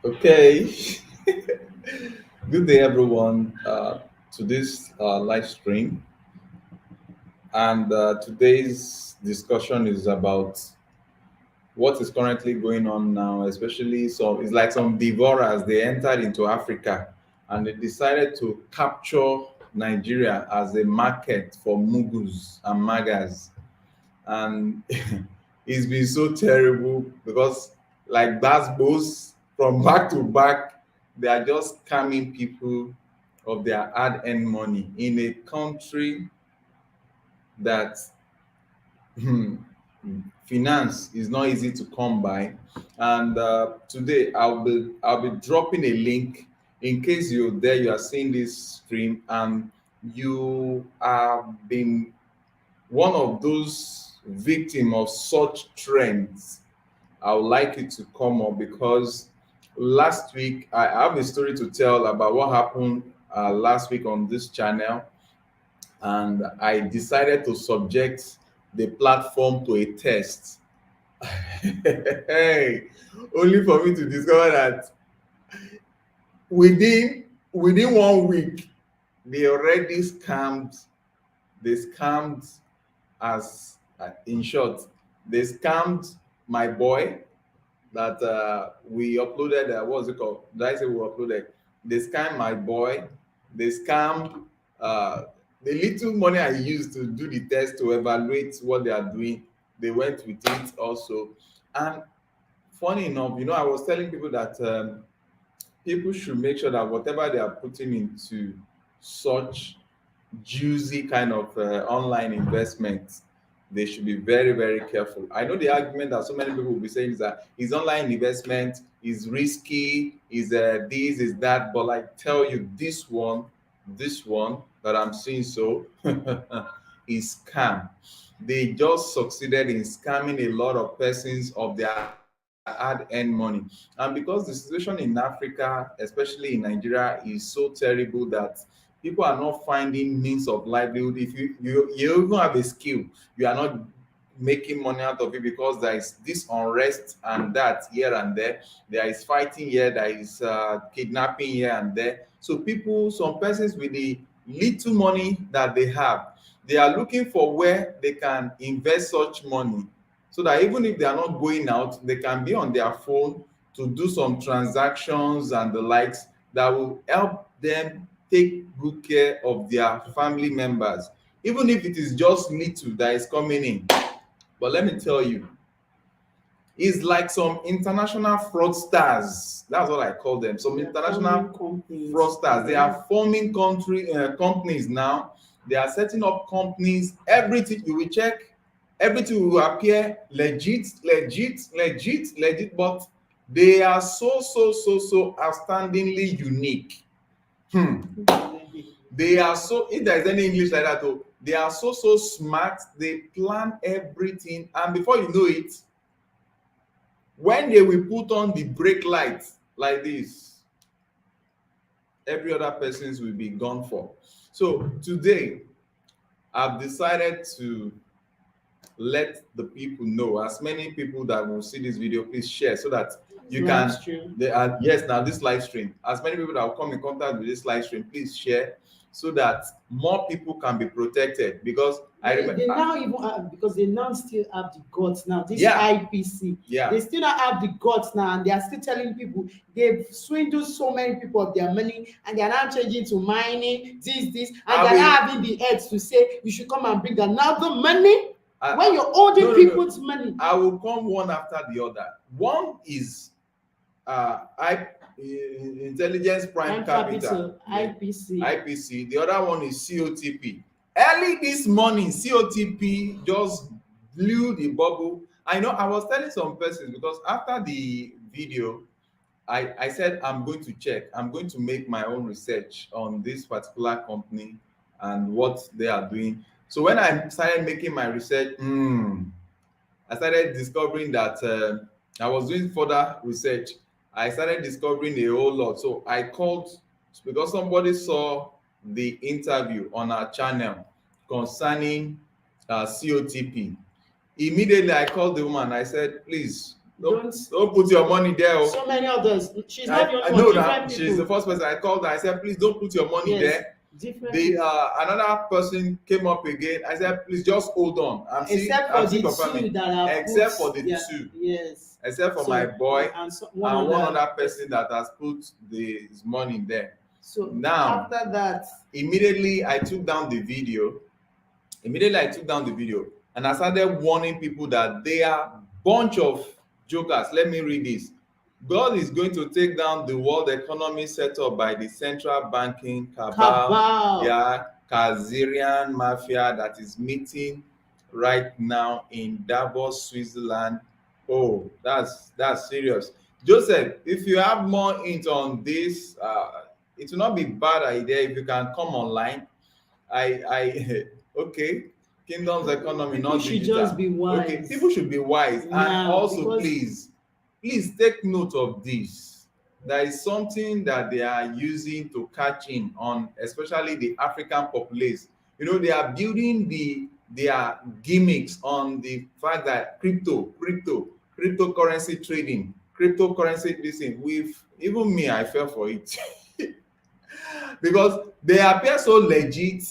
Okay. Good day, everyone, to this live stream. And today's discussion is about what is currently going on now, especially it's like some devourers, they entered into Africa and they decided to capture Nigeria as a market for mugus and magas. And it's been so terrible because like that's both from back to back, they are just scamming people of their hard-earned money in a country that finance is not easy to come by. And today I'll be dropping a link in case you're there, you are seeing this stream and you have been one of those victim of such trends. I would like you to come up because last week I have a story to tell about what happened last week on this channel, and I decided to subject the platform to a test. Hey, only for me to discover that within 1 week they already scammed as in short, they scammed my boy that we uploaded. What's it called? Did I say we uploaded? They scammed my boy. They scammed uh, the little money I used to do the test to evaluate what they are doing. They went with it also. And funny enough, I was telling people that people should make sure that whatever they are putting into such juicy kind of online investments, they should be very, very careful. I know the argument that so many people will be saying is that is online investment is risky, is this, is that, but I tell you, this one that I'm seeing so is scam. They just succeeded in scamming a lot of persons of their hard-earned money, and because the situation in Africa, especially in Nigeria, is so terrible that people are not finding means of livelihood. If you even have a skill, you are not making money out of it because there is this unrest and that here and there is fighting here, there is kidnapping here and there. So people, some persons with the little money that they have, they are looking for where they can invest such money so that even if they are not going out, they can be on their phone to do some transactions and the likes that will help them take good care of their family members, even if it is just little that is coming in. But let me tell you, it's like some international fraudsters. That's what I call them. Some international fraudsters. They are forming companies now. They are setting up companies. Everything you will check, everything will appear legit, legit, legit, legit. But they are so outstandingly unique. They are so, if there is any English like that, though, they are so smart. They plan everything, and before you know it, when they will put on the brake light like this, every other persons will be gone for. So today I've decided to let the people know, as many people that will see this video, please share so that you can they are, yes, now this live stream, as many people that will come in contact with this live stream, please share so that more people can be protected. Because I remember they now even have, because they now still have the guts now. This Yeah. IPC, Yeah. they still not have the guts now, and they are still telling people they've swindled so many people of their money, and they are now changing to mining this, and they are now having the heads to say you should come and bring another money when you're holding people's money. I will come one after the other. One is Intelligence Prime Capital, IPC. IPC. The other one is COTP. Early this morning, COTP just blew the bubble. I know I was telling some persons because after the video, I said I'm going to check. I'm going to make my own research on this particular company and what they are doing. So when I started making my research, I started discovering that I was doing further research. I started discovering a whole lot. So I called because somebody saw the interview on our channel concerning COTP. Immediately I called the woman. I said, please, Don't put your money there. Oh. So many others. She's not the I only know one. that Different she's the people. first person I called her. I said, please don't put your money Yes. there. Different The people. another person came up again. I said, please just hold on. Except for the two that are except for put, the yeah, two. yes. Except for So, my boy and and one other person that has put his money there. So now, after that, immediately I took down the video. And I started warning people that they are bunch of jokers. Let me read this. God is going to take down the world economy set up by the central banking cabal. Yeah, Kazarian mafia that is meeting right now in Davos, Switzerland. Oh, that's serious. Joseph, if you have more hint on this, it will not be bad idea if you can come online. I okay. Kingdom's economy, people not should digital. just be wise. Okay, people should be wise. And now, also, because please take note of this. There is something that they are using to catch in on, especially the African populace. You know, they are building their gimmicks on the fact that cryptocurrency trading, cryptocurrency this thing. With even me, I fell for it. Because they appear so legit.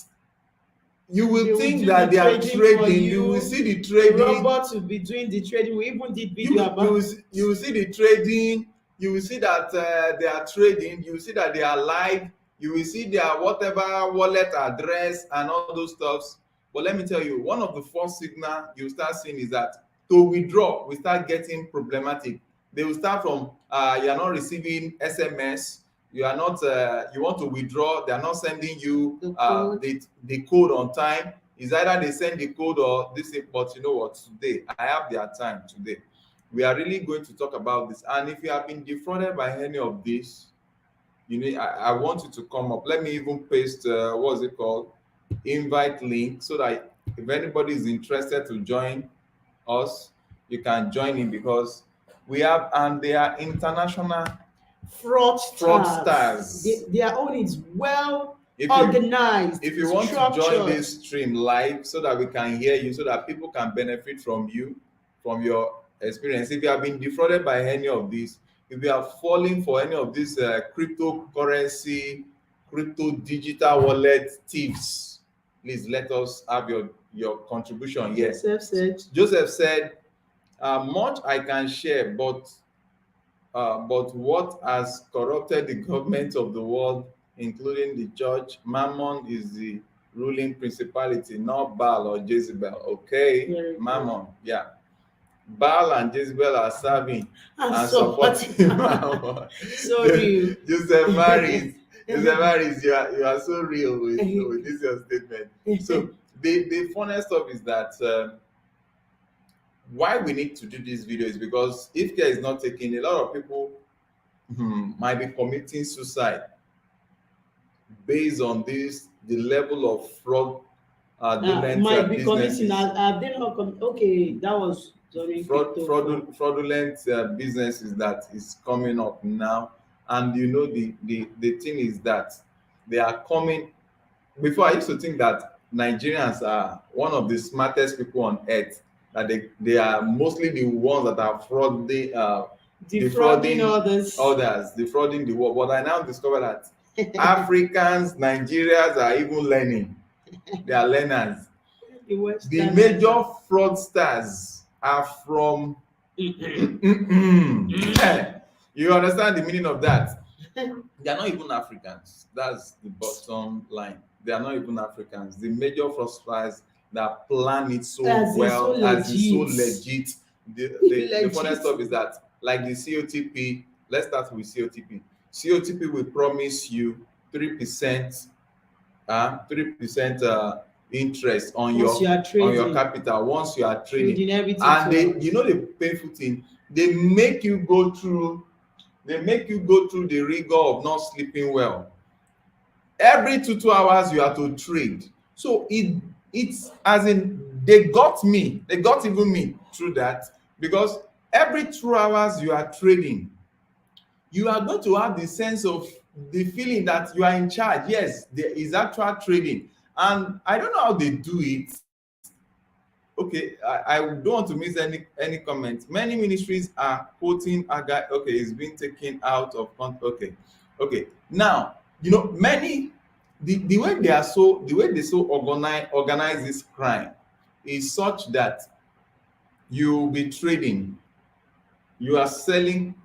You will think that they are trading. You will see the trading. Robots will be doing the trading. We even did video about you will see the trading. You will see that they are trading. You will see that they are live. You will see their whatever wallet address and all those stuffs. But let me tell you, one of the first signal you start seeing is that to withdraw, we start getting problematic. They will start from you are not receiving SMS. You are not you want to withdraw, they are not sending you the code on time. Is either they send the code or this thing. But you know what, today I have their time. Today we are really going to talk about this. And if you have been defrauded by any of this, you know, I want you to come up. Let me even paste what's it called, invite link, so that if anybody is interested to join us, you can join in, because we have, and they are international fraudsters. Their own is well organized. If you want to join this stream live so that we can hear you, so that people can benefit from you, from your experience. If you have been defrauded by any of these, if you are falling for any of these cryptocurrency, crypto digital wallet thieves, please let us have your contribution here. Joseph said, much I can share, but what has corrupted the government of the world, including the church? Mammon is the ruling principality, not Baal or Jezebel. Okay, Mammon, yeah. Baal and Jezebel are serving and supporting Mammon. Sorry, Joseph Maris, you are so real with this your statement. So the funniest stuff is that. Why we need to do this video is because if care is not taken, a lot of people might be committing suicide based on this, the level of fraud might be committing. Have they not okay, that was during fraudulent businesses that is coming up now. And you know, the thing is that they are coming. Before, I used to think that Nigerians are one of the smartest people on earth, that they are mostly the ones that are defrauding others, defrauding the world. But I now discover that Africans, Nigerians are even learning. They are learners. The major fraudsters are from you understand the meaning of that? They are not even Africans. That's the bottom line. They are not even Africans. The major fraudsters that plan it so well, as it's so legit. The funniest stuff is that, like the COTP, let's start with COTP. COTP will promise you 3% interest on your capital once you are trading. And you know the painful thing, they make you go through the rigor of not sleeping well. Every 2 hours you have to trade. So it's as in they got even me through that, because every 2 hours you are trading, you are going to have the sense of the feeling that you are in charge. Yes, there is actual trading, and I don't know how they do it. okay, I don't want to miss any comments. Many ministries are quoting Agai. Okay, it's been taken out of okay, okay. Now many the way they are so the way they so organize this crime is such that you be trading, you are selling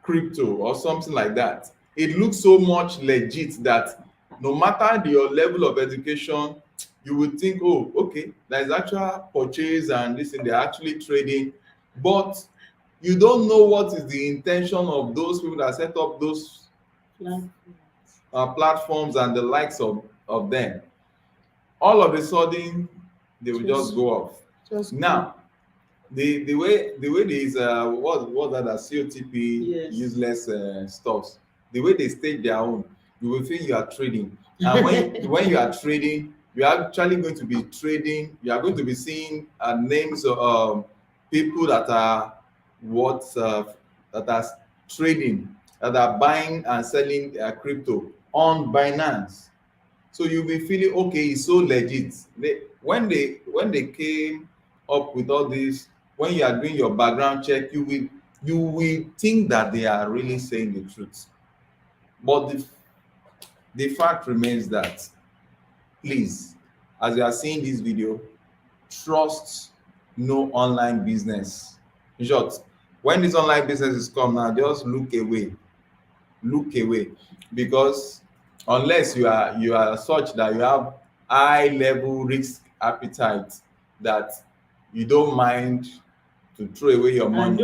crypto or something like that. It looks so much legit that no matter your level of education, you would think, oh, okay, there's actual purchase and this thing, they're actually trading. But you don't know what is the intention of those people that set up those platforms and the likes of them. All of a sudden, they will just go off. Now, the way these what that are COTP Yes. useless stuffs, the way they stage their own, you will feel you are trading. And when you are trading, you are actually going to be trading. You are going to be seeing names of people that are that are trading, that are buying and selling crypto on Binance. So you'll be feeling okay, it's so legit. When they came up with all this, when you are doing your background check, you will think that they are really saying the truth. But the fact remains that, please, as you are seeing this video, trust no online business. In short, when these online businesses come now, just look away. Look away, because unless you are such that you have high level risk appetite, that you don't mind to throw away your And money,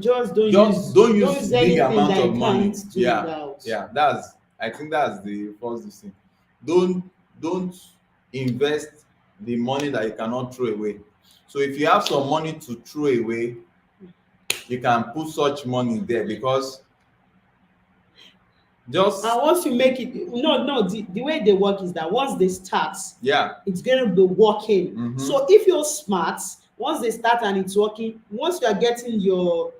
just don't don't use use big anything amount that of you money. can't do Yeah, without. yeah, I think that's the first thing. Don't invest the money that you cannot throw away. So if you have some money to throw away, you can put such money there, because just And once you make it, the way they work is that once they start, yeah. it's going to be working. Mhm. So if you're smart, once they start and it's working, once you are getting your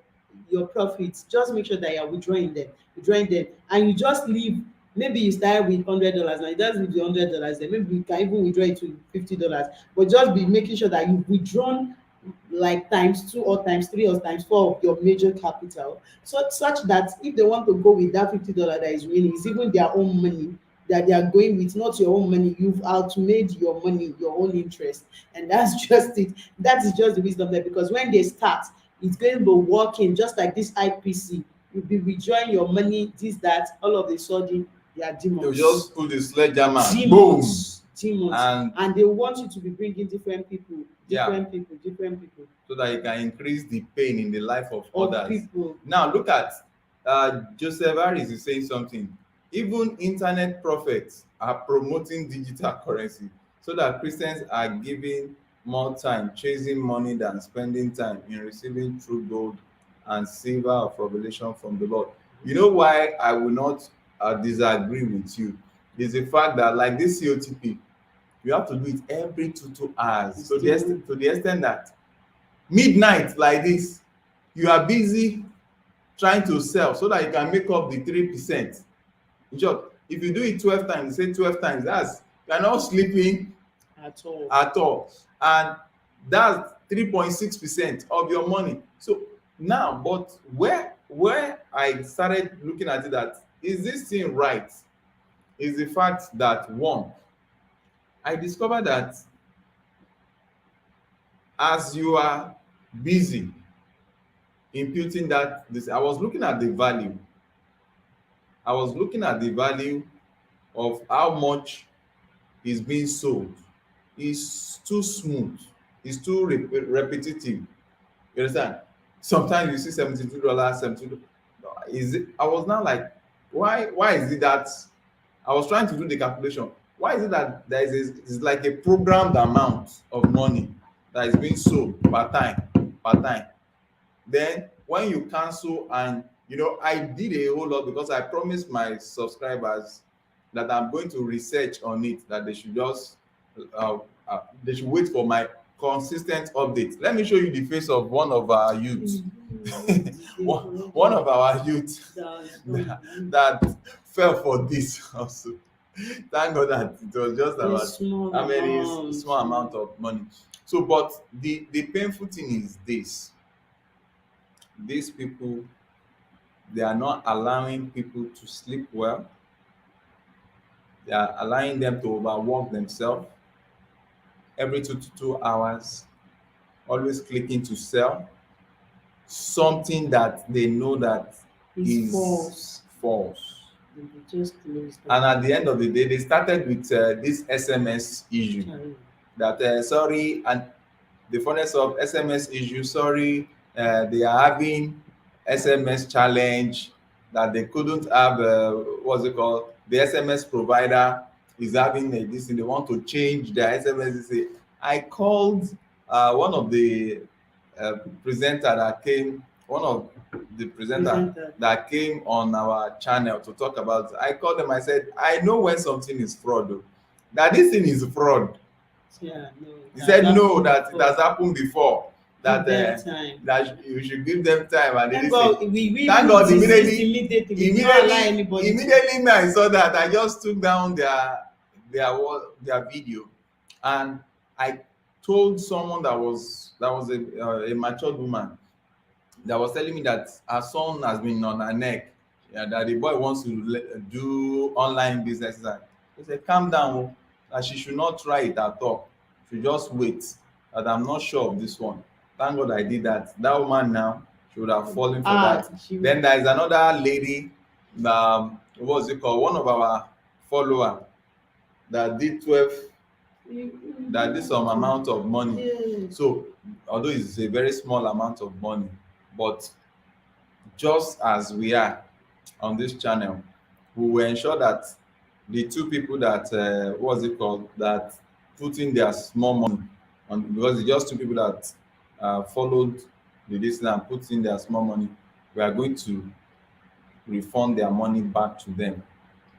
profits, just make sure that you're withdrawing them, and you just leave. Maybe you start with $100, now you just leave the $100 there. Maybe you can even withdraw it to $50, but just be making sure that you've withdrawn like times 2 or times 3 or times 4 of your major capital, so such that if they want to go with that $50 that is winning, it's even their own money that they are going with, not your own money. You've outmade your money, your own interest, and that's just it. That is just the wisdom there, because when they start, it's going to be working just like this IPC. You'll be withdrawing your money, this, that, all of a sudden, they are They'll demons. just pull the sledgehammer, boom, Demons. And they want you to be bringing different people, different people. So that you can increase the pain in the life of others. People. Now look at Joseph Harris is saying something. Even internet prophets are promoting digital currency, so that Christians are giving more time chasing money than spending time in receiving true gold and silver of revelation from the Lord. You know why I will not disagree with you? Is the fact that, like this COTP, you have to do it every 2 hours, to the extent that midnight like this, you are busy trying to sell so that you can make up the 3%. In short, if you do it 12 times, say 12 times, that's, you are not sleeping at all, and that's 3.6% of your money. So now, but where I started looking at it, that is this thing right, is the fact that, one, I discovered that as you are busy imputing this, I was looking at the value. Of how much is being sold. It's too smooth. It's too repetitive. You understand? Sometimes you see $72, $72. Is it? I was now like, why is it that? I was trying to do the calculation. Why is it that it's like a programmed amount of money that is being sold per time? Then when you cancel, and I did a whole lot, because I promised my subscribers that I'm going to research on it, that they should just they should wait for my consistent updates. Let me show you the face of one of our youths. one of our youths that fell for this also. Thank God that it was just A about small how many amount. small amount of money. So, but the painful thing is this: these people, they are not allowing people to sleep well. They are allowing them to overwork themselves every 2 to 2 hours, always clicking to sell something that they know that It's is false. false. And they just close And down. at the end of the day, they started with this SMS issue Chai. that sorry, and the funness of SMS issue, sorry, they are having SMS challenge that they couldn't have, what's it called? The SMS provider is having this thing, they want to change their SMS. They say, I called one of the presenter that came, one of the presenter Presenter. that came on our channel to talk about it. I called them, I said, I know when something is fraud, though, that this thing is fraud. Yeah, no. He That's said no, happened that it has before. happened before. Give That them time. that you should give them time, and they Thank did say, God we thank even God desist immediately, immediately. We did not allow anybody to. immediately me I saw that, I just took down their video, and I told someone that was a matured woman that was telling me that her son has been on her neck, yeah, that the boy wants to do online businesses. And I said, calm down, oh, that she should not try it at all. She just wait. That I'm not sure of this one. Thank God I did that. That woman now, she would have fallen for that. She Then there is another lady, what's it called? One of our follower that did 12, that did some amount of money. Yeah. So although it's a very small amount of money, but just as we are on this channel, we will ensure that the two people that what's it called, that put in their small money on, because it's just two people that followed the this and put in their small money, we are going to refund their money back to them,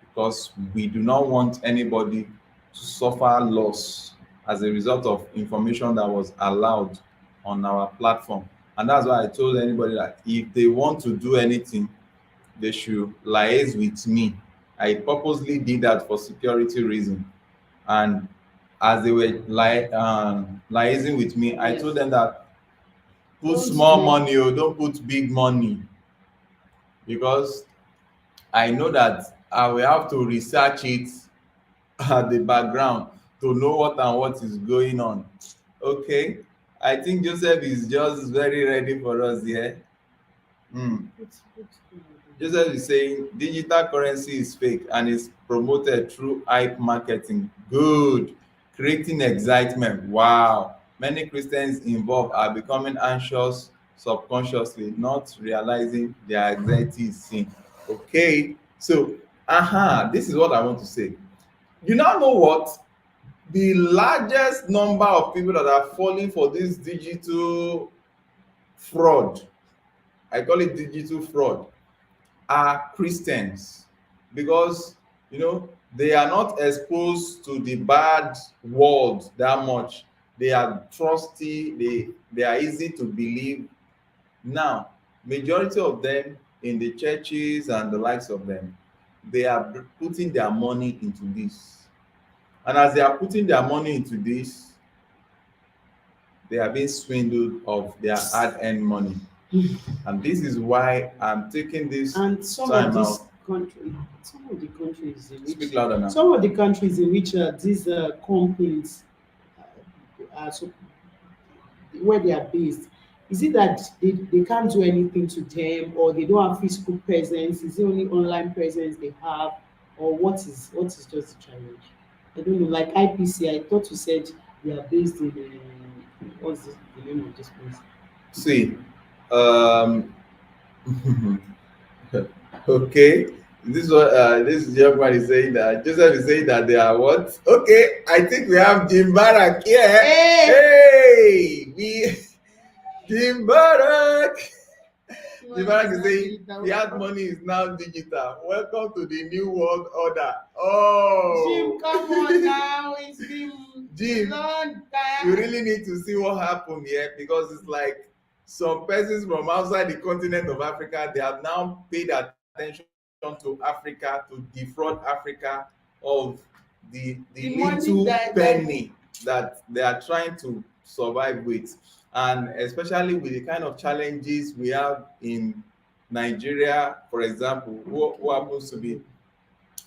because we do not want anybody to suffer loss as a result of information that was allowed on our platform. And that's why I told anybody that if they want to do anything, they should liaise with me. I purposely did that for security reason. And as they were liaising with me, I Yes. told them that put Don't small do- money, or don't put big money, because I know that I will have to research it at the background to know what is going on. Okay, I think Joseph is just very ready for us here. Joseph is saying digital currency is fake and is promoted through hype marketing. Good. Creating excitement. Wow. Many Christians involved are becoming anxious subconsciously, not realizing their anxiety is sin. Okay. So, this is what I want to say. You now know what? The largest number of people that are falling for this digital fraud, I call it digital fraud, are Christians, because they are not exposed to the bad world that much. They are trusty, they are easy to believe. Now, majority of them in the churches and the likes of them, they are putting their money into this. And as they are putting their money into this, they are being swindled of their hard-earned money. And this is why I'm taking this And some of time these out. countries, some of the countries in Speak which, louder now. some of the countries in which these companies are so, where they are based, is it that they can't do anything to them, or they don't have physical presence? Is it only online presence they have, or what is just the challenge? I don't know. Like IPC, I thought you said they are based in what's the name of this place? See, um, okay. This young man is saying that Joseph is saying that they are what? Okay, I think we have Jim Barak here. Hey, we Jim Barak. Jim Barak is saying the hard money is now digital. Welcome to the new world order. Oh, Jim, come on now. It's been Jim, long time. you really need to see what happened here, because it's like some persons from outside the continent of Africa, they have now paid attention to Africa, to defraud Africa, of the The money little that penny that they are trying to survive with, and especially with the kind of challenges we have in Nigeria, for example, who happens to be,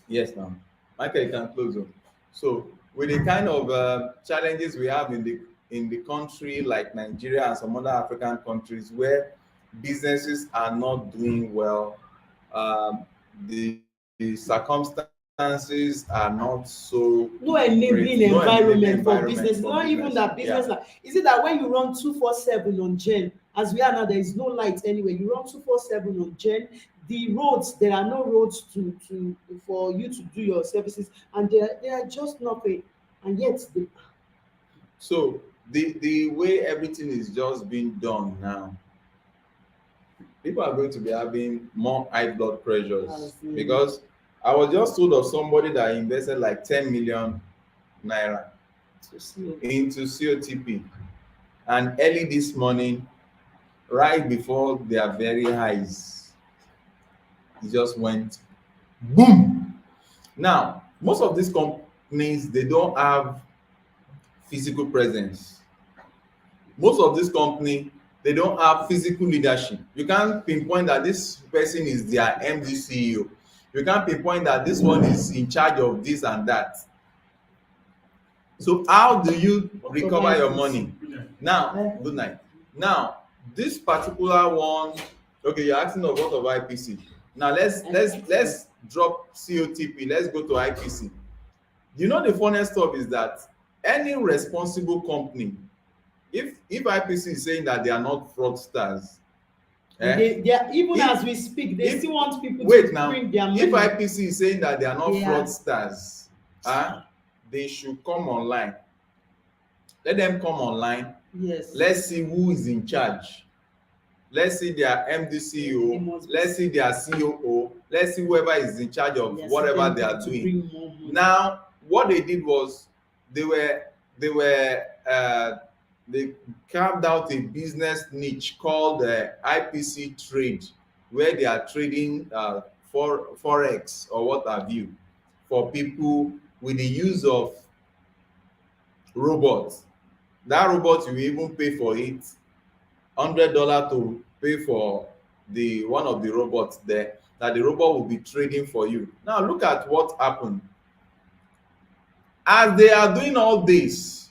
yes, ma'am, Michael, you can close on. So with the kind of challenges we have in the country like Nigeria and some other African countries where businesses are not doing well, the circumstances are not so no great, enabling no enabling environment for environment business. for Not even business. that business. Yeah. Like, is it that when you run 247 on gen, as we are now, there is no light anywhere. You run 247 on gen. The roads, there are no roads to for you to do your services, and there are just nothing. And yet, So the way everything is just being done now, people are going to be having more high blood pressures, as in, because I was just told of somebody that invested like 10 million naira to see. into COTP, and early this morning, right before their very highs, it just went boom. Now, most of these companies, they don't have physical presence. Most of these companies, they don't have physical leadership. You can't pinpoint that this person is their MD CEO. You can't pinpoint that this one is in charge of this and that. So how do you recover your money? Now, good night. Now, this particular one, okay, you're asking of what of IPC. Now let's drop COTP. Let's go to IPC. You know, the funniest stuff is that any responsible company, if IPC is saying that they are not fraudsters, They are, even if as we speak, they if still want people wait to now, bring their if money. IPC is saying that they are not They are. fraudsters, they should come online. Let them come online. Yes. Let's see who is in charge. Let's see their MD CEO. Let's see their COO. Let's see whoever is in charge of Yes, whatever them they are to doing. bring more money. Now, what they did was they carved out a business niche called IPC Trade, where they are trading for forex or what have you, for people with the use of robots. That robot, you even pay for it $100 to pay for the one of the robots there, that the robot will be trading for you. Now look at what happened. As they are doing all this,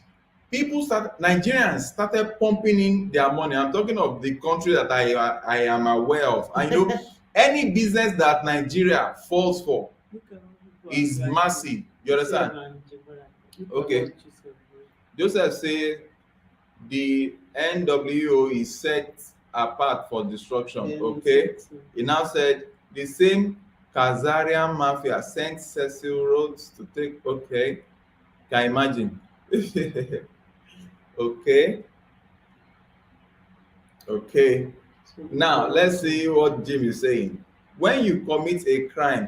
Nigerians started pumping in their money. I'm talking of the country that I am aware of. I know any business that Nigeria falls for is massive. You understand? Okay. Joseph say the NWO is set apart for destruction. Okay. He now said the same Khazarian mafia sent Cecil Rhodes to take. Okay. Can imagine. Okay. Okay. Now let's see what Jim is saying. When you commit a crime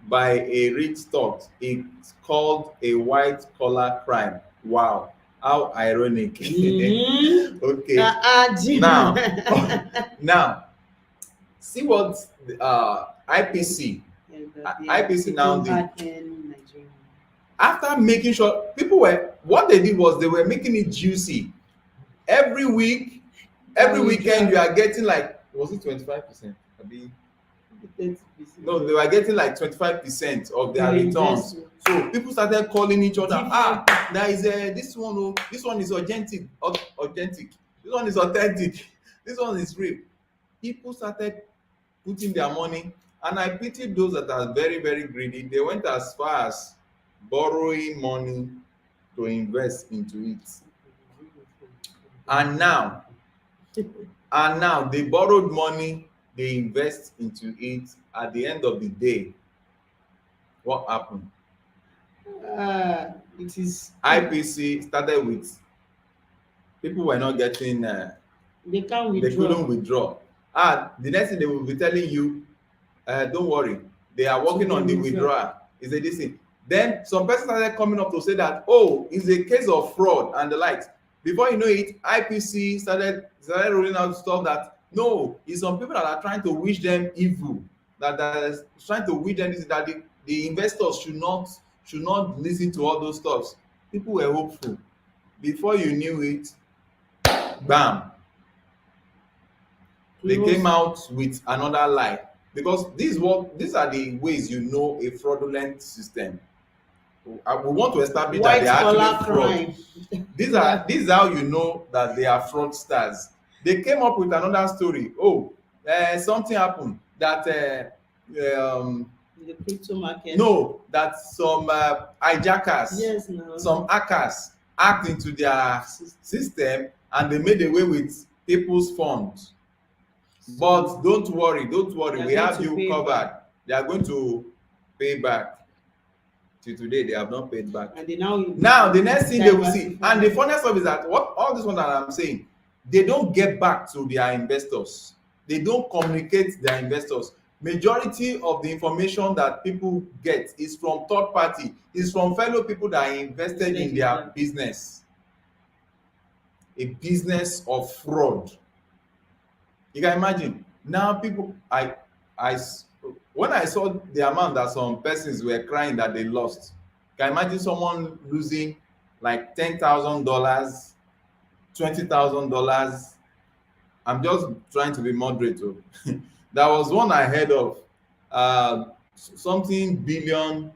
by a rich thought, it's called a white collar crime. Wow, how ironic. Okay. Jim. Now, now, see what IPC IPC now did. After making sure people were, what they did was they were making it juicy. Every week, every weekend, you are getting like, was it 25%? No, they were getting like 25% of their returns. So people started calling each other. There is this one. Oh, this one is authentic. Authentic. This one is authentic. This one is real. People started putting their money, and I pity those that are very, very greedy. They went as far as borrowing money to invest into it. And now they borrowed money, they invest into it. At the end of the day, what happened? It is IPC started with people were not getting they couldn't withdraw. The next thing they will be telling you, don't worry, they are working on the withdrawal. Is a this thing. Then some person started coming up to say that, oh, it's a case of fraud and the likes. Before you know it, IPC started rolling out stuff that no, it's some people that are trying to wish them evil, that is trying to wish them that the investors should not should not listen to all those stuffs. People were hopeful. Before you knew it, bam, they came Close. out with another lie. Because these are the ways you know a fraudulent system. We want to establish that they White are collar actually fraud. crime. This is how you know that they are fraudsters. They came up with another story. Oh, something happened that In the crypto market. no, that some hijackers, Yes, no. some hackers hacked into their system and they made away with people's funds. But don't worry, They are we going have to you pay covered. back. They are going to pay back. Till today, they have not paid back. And they now Now, the next thing they will see, diversify. and the funniest of is that what all this one that I'm saying, they don't get back to their investors. They don't communicate their investors. Majority of the information that people get is from third party, is from fellow people that are invested in their business. A business of fraud. You can imagine. Now people, I when I saw the amount that some persons were crying that they lost, you can imagine someone losing like $10,000, $20,000. I'm just trying to be moderate. Oh. There was one I heard of, something $1 billion,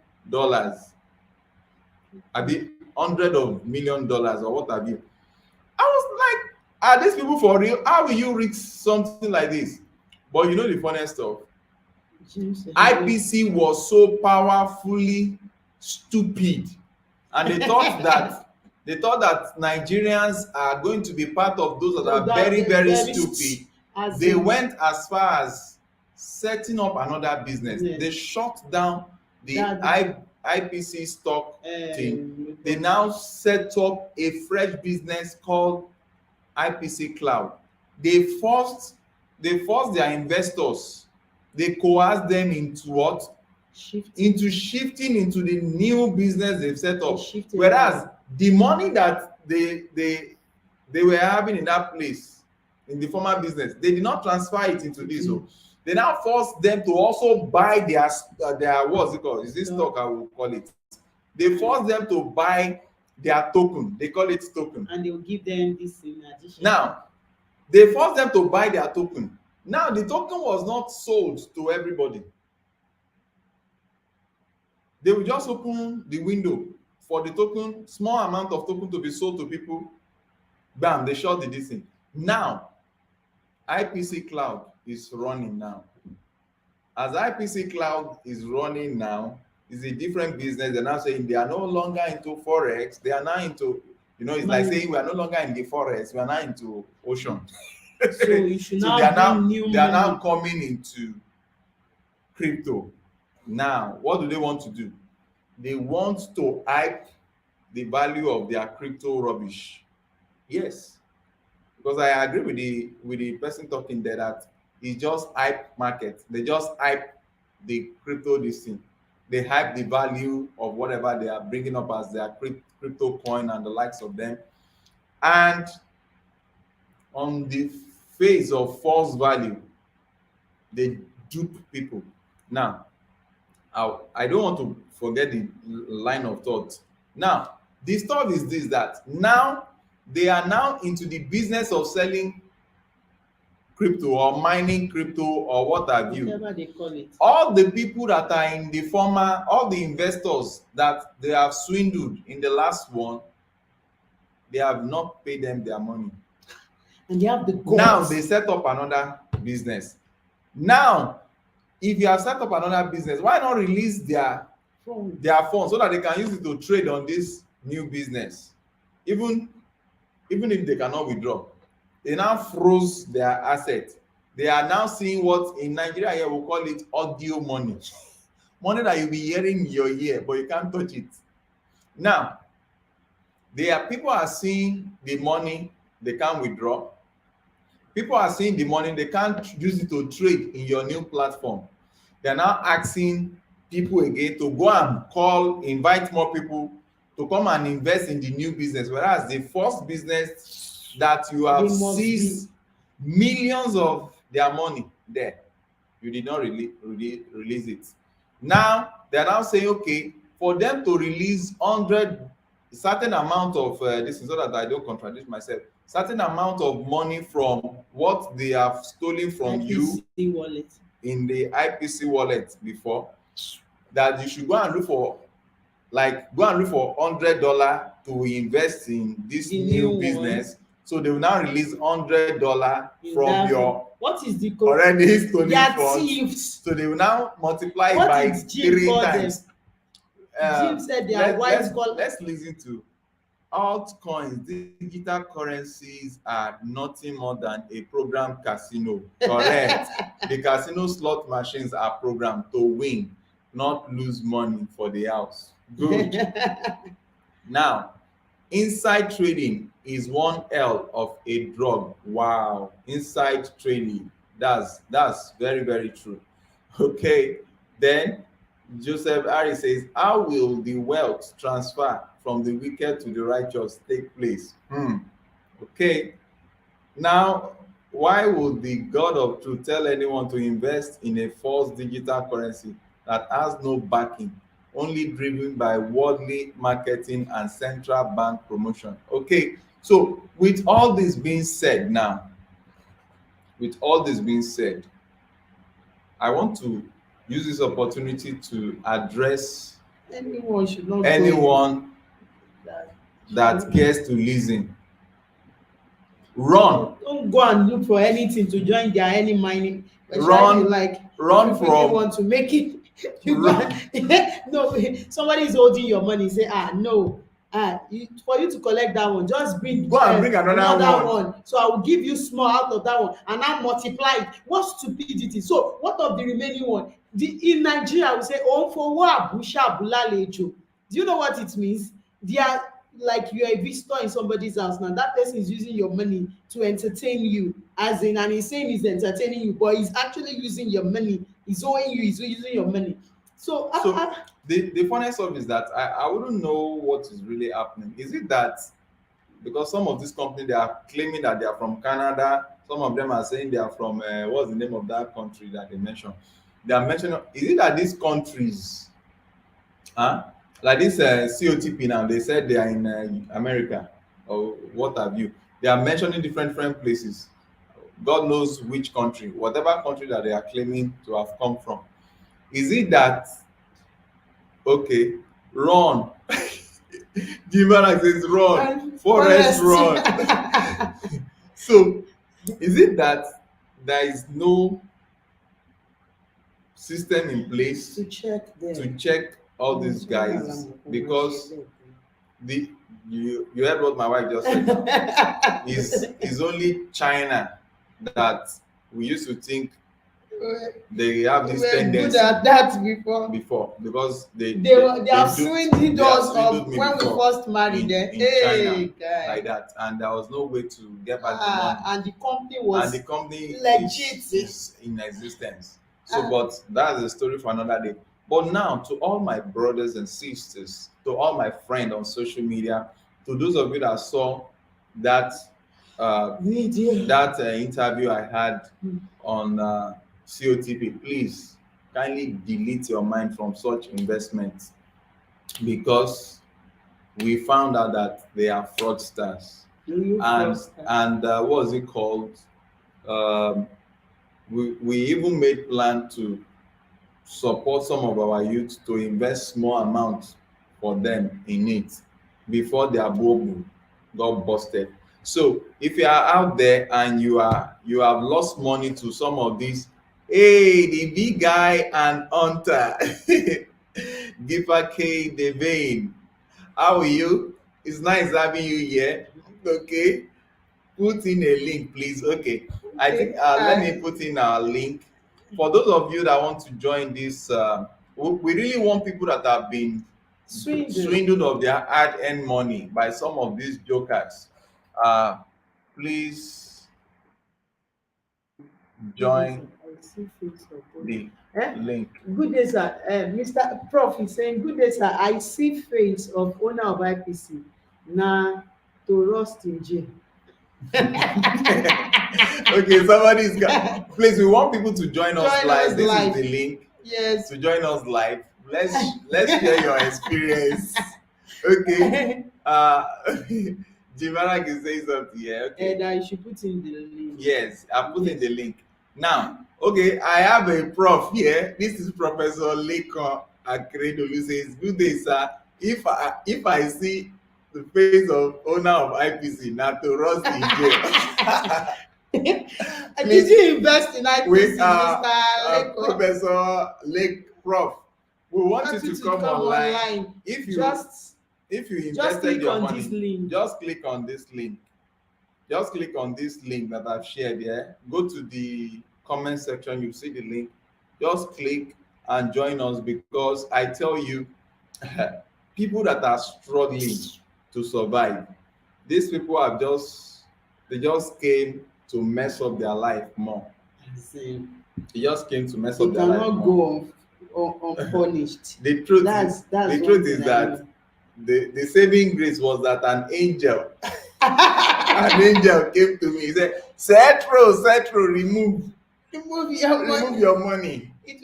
abi $100 million or what have you. I was like, are these people for real? How will you reach something like this? But you know the funniest stuff, IPC was so powerfully stupid, and they thought that Nigerians are going to be part of those that are very, very stupid. They went as far as setting up another business. Yes. They shut down the IPC stock thing. They now set up a fresh business called IPC Cloud. They forced their investors, they coerced them into what? Into shifting into the new business they've set up. Whereas the money that they were having in that place, in the former business, they did not transfer it into this. So they now forced them to also buy their what's it called? Is this stock I will call it? They forced them to buy their token. They call it token. And they will give them this in addition. Now, they forced them to buy their token. Now, the token was not sold to everybody. They will just open the window for the token, small amount of token to be sold to people. Bam, they shut the this thing. Now, IPC Cloud is running now. As IPC Cloud is running now, it's a different business. They're now saying they are no longer into Forex. They are now into, it's like saying we are no longer in the forest. We are now into ocean. So you should So now they are money. now coming into crypto. Now, what do they want to do? They want to hype the value of their crypto rubbish. Yes, because I agree with the person talking there that it's just hype market. They just hype the crypto this thing. They hype the value of whatever they are bringing up as their crypto coin and the likes of them. And on the face of false value, they dupe people. Now, I don't want to forget the line of thought. Now, the stuff is this, that now they are now into the business of selling crypto or mining crypto or what have you. Whatever they call it. All the people that are in the former, all the investors that they have swindled in the last one, they have not paid them their money. And they have the guts. Now they set up another business. Now, if you have set up another business, why not release their funds so that they can use it to trade on this new business? Even if they cannot withdraw, they now froze their asset. They are now seeing what in Nigeria here we call it audio money. Money that you'll be hearing in your ear, but you can't touch it. Now, people are seeing the money, they can't withdraw. People are seeing the money, they can't use it to trade in your new platform. They're now asking people again to go and invite more people to come and invest in the new business. Whereas the first business that you have seized millions of their money there, you did not release it. Now, they're now saying, okay, for them to release 100 certain amount of this is so that I don't contradict myself, certain amount of money from what they have stolen from you IPC wallet. in the IPC wallet before, that you should go and look for $100 to invest in this The new new business. So they will now release $100 from your what is the already stolen They are funds. thieves. So they will now multiply it What by did Jim 3 call times. Jim said they are white collar. Let's listen to altcoins. Digital currencies are nothing more than a programmed casino. Correct. The casino slot machines are programmed to win, not lose money for the house. Good. Now, inside trading is one L of a drug. Wow. Inside trading. That's very, very true. Okay. Then Joseph Harris says, how will the wealth transfer from the wicked to the righteous take place? Okay. Now, why would the God of truth tell anyone to invest in a false digital currency that has no backing, only driven by worldly marketing and central bank promotion? Okay, so with all this being said now, I want to use this opportunity to address Anyone should not anyone that cares to listen. Run. Don't go and look for anything to join their any mining. Run. Like Run if you really from. want to make it. You Run. no, somebody is holding your money. Say, no. For you to collect that one, just bring Go and bring another one. So I will give you small out of that one and now multiply it. What stupidity. So what of the remaining one? In Nigeria, we say, oh, for what busha bulalejo. Do you know what it means? They are like you are a visitor in somebody's house now. That person is using your money to entertain you, as in, and he's saying he's entertaining you, but he's actually using your money. He's owing you. He's using your money. So the funny stuff is that I wouldn't know what is really happening. Is it that because some of these companies, they are claiming that they are from Canada, some of them are saying they are from what's the name of that country that they mentioned? They are mentioning, is it that these countries, like this COTP now, they said they are in America or what have you. They are mentioning different places. God knows which country, whatever country that they are claiming to have come from. Is it that, okay, run. Jimana says run, forest run. So, is it that there is no system in place to check all these guys? Because you heard what my wife just said. Is only China that we used to think they have this tendency. Good at that before because they have swindled us of when we first married them in China, like that, and there was no way to get back the money, and the company legit is in existence. So but that's a story for another day. But now, to all my brothers and sisters, to all my friends on social media, to those of you that saw that interview I had on COTP, please kindly delete your mind from such investments, because we found out that they are fraudsters. And what was it called? We even made plan to support some of our youth to invest small amounts for them in it before their bobo got busted. So if you are out there and you have lost money to some of these, hey, the big guy and hunter, Gifa K Devane, how are you? It's nice having you here. Okay, put in a link, please. Okay, I think let me put in our link for those of you that want to join this. We really want people that have been swindled of their hard-earned money by some of these jokers. Please join the link. Good day, sir. Mr. Prof is saying, good day, sir. I see face of owner of IPC. Now to rust in jail. Okay, somebody's got. Please, we want people to join us live. This is the link. Yes. To join us live. let's share your experience. Okay. Jimarak is saying something here. Okay. And I should put in the link. Yes, I put in Yes. the link. Now, okay, I have a prof here. This is Professor Lekon Akredolu says, "Good day, sir. If I see the face of owner of IPC, not to rust in jail." Did you invest in IPC, With Mr. Leko? Professor Lake Prof, we want you to come online. If you invested click your on money, this link. just click on this link. Just click on this link that I've shared here. Go to the comment section, you see the link. Just click and join us, because I tell you, people that are struggling to survive, these people they just came to mess up their life more. See, They just came to mess they up their life cannot more. go unpunished. The truth That's the one truth thing is I that know. the saving grace was that an angel came to me. He said, Setro, remove your money. It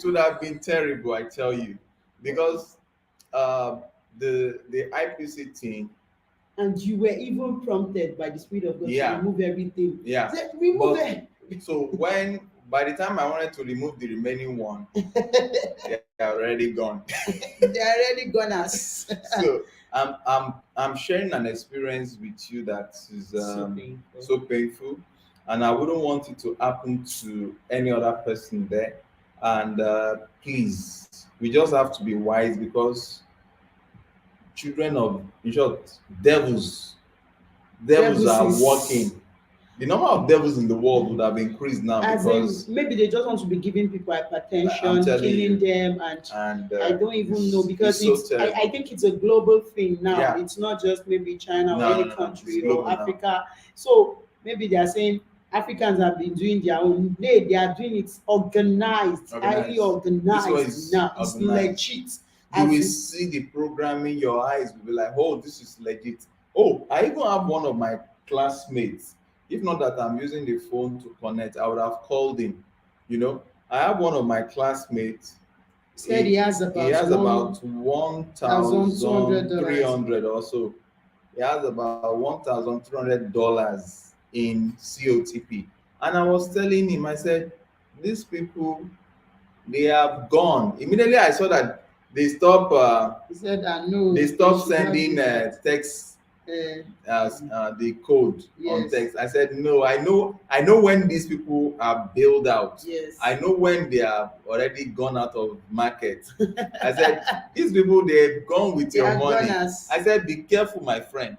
would have been terrible, I tell you, because the IPC thing. And you were even prompted by the Spirit of God Yeah. to remove everything. Yeah. Say, remove it. So by the time I wanted to remove the remaining one, they are already gone. They are already gone as. So I'm sharing an experience with you that is so painful, and I wouldn't want it to happen to any other person there. And please, we just have to be wise, because children of, in short, devils are working. The number of devils in the world would have increased now, because maybe they just want to be giving people I'm hypertension, telling killing you. them, and And I don't even know, because it's so I think it's a global thing now. Yeah. It's not just maybe China No, or any no, country it's global or now. Africa. So maybe they are saying Africans have been doing their own. They are doing it organized, highly organized. This one is Now it's organized. legit. You will see the programming, your eyes will be like, oh, this is legit. Oh, I even have one of my classmates. If not that I'm using the phone to connect, I would have called him. I have one of my classmates. Said he has about $1,300 or so. He has about $1,300 in COTP. And I was telling him, I said, these people, they have gone. Immediately I saw that they stopped. He said, no. They stopped sending text as the code on text. I said, no. I know when these people are bailed out. Yes. I know when they have already gone out of market. I said, these people, they've gone with your money. I said, be careful, my friend.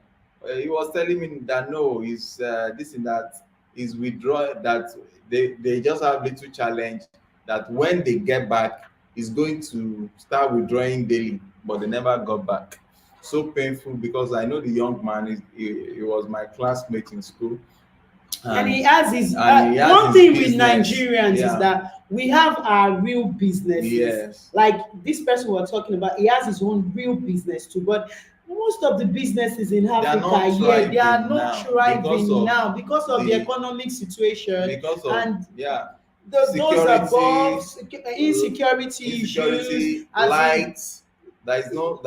He was telling me that no, is this and that is withdraw, that they just have little challenge, that when they get back is going to start withdrawing daily, but they never got back. So painful, because I know the young man, he was my classmate in school, and he has his one thing with Nigerians is that we have our real businesses. Yes. Like this person we're talking about, he has his own real business too, but most of the businesses in Africa, they are not thriving now because of the economic situation, and those above insecurity issues, lights. There is no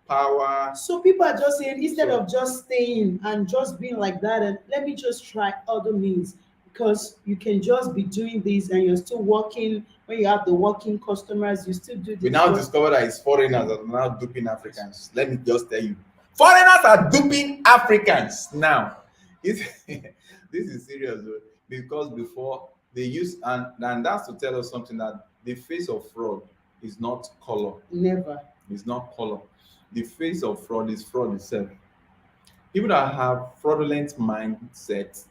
power. So people are just saying, instead of just staying and just being like that, and let me just try other means, because you can just be doing this and you're still working. When you have the working customers, you still do this. We now discover that it's foreigners that are now duping Africans. Let me just tell you, foreigners are duping Africans now. This is serious though, because before they used, and that's to tell us something, that the face of fraud is not color. Never. It's not color. The face of fraud is fraud itself. People that have fraudulent mindset,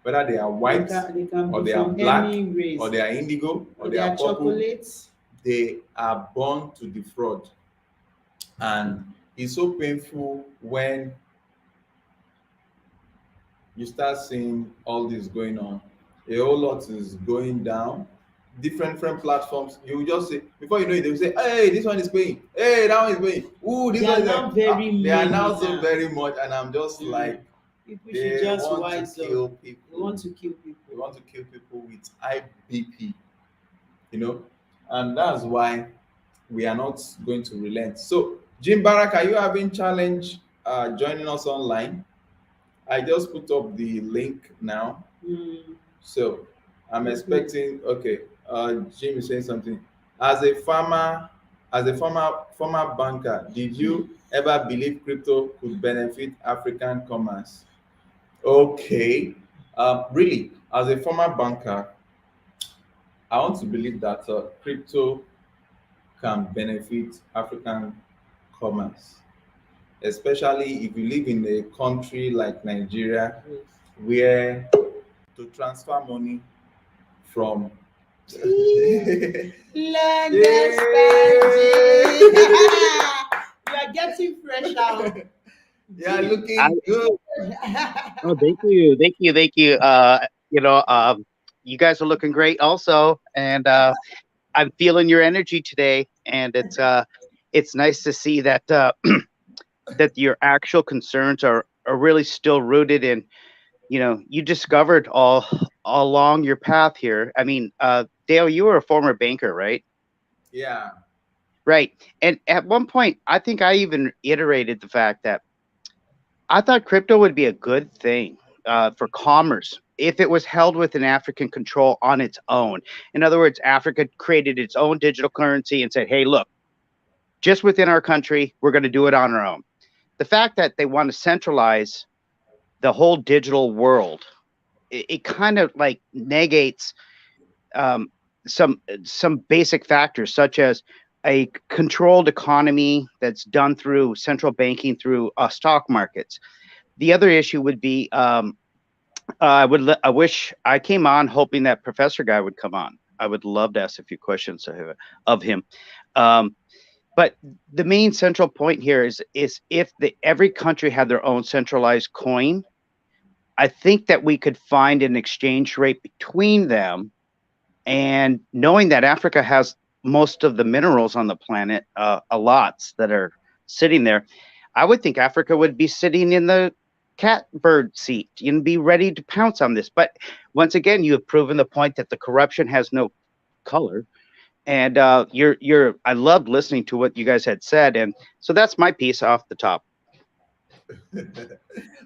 whether they are white, or they are black, or they are indigo, or they are purple, chocolates, they are born to defraud. And it's so painful when you start seeing all this going on. A whole lot is going down. Different platforms. You will just say, before you know it, they will say, hey, this one is paying. Hey, that one is paying. Ooh, this one is paying. They are now so very much, and I'm just like, people should just wise up. Kill people. They want to kill people. They want to kill people with high BP. and that's why we are not going to relent. So, Jim Barak, are you having challenge joining us online? I just put up the link now. Mm, So I'm mhm. expecting. Okay, Jim is saying something. As a farmer, as a former banker, did you ever believe crypto could benefit African commerce? Okay, really, as a former banker, I want to believe that crypto can benefit African commerce, especially if you live in a country like Nigeria, Yes. where to transfer money from. Gee, learn the Yay! standing. You are getting fresh out. Yeah, Gee. I, looking good. oh, thank you. You know, you guys are looking great also, and I'm feeling your energy today, and it's nice to see that that your actual concerns are really still rooted in, you discovered all along your path here. I mean, Dale, you were a former banker, right? Yeah. Right. And at one point, I think I even iterated the fact that I thought crypto would be a good thing for commerce if it was held within African control on its own. In other words, Africa created its own digital currency and said, hey, look, just within our country, we're going to do it on our own. The fact that they want to centralize the whole digital world, it kind of like negates um, some basic factors, such as a controlled economy that's done through central banking through stock markets. The other issue would be I wish I came on hoping that Professor Guy would come on. I would love to ask a few questions of him. Um, but the main central point here is if every country had their own centralized coin, I think that we could find an exchange rate between them. And knowing that Africa has most of the minerals on the planet, a lots that are sitting there, I would think Africa would be sitting in the catbird seat and be ready to pounce on this. But once again, you have proven the point that the corruption has no color. And I loved listening to what you guys had said. And so that's my piece off the top.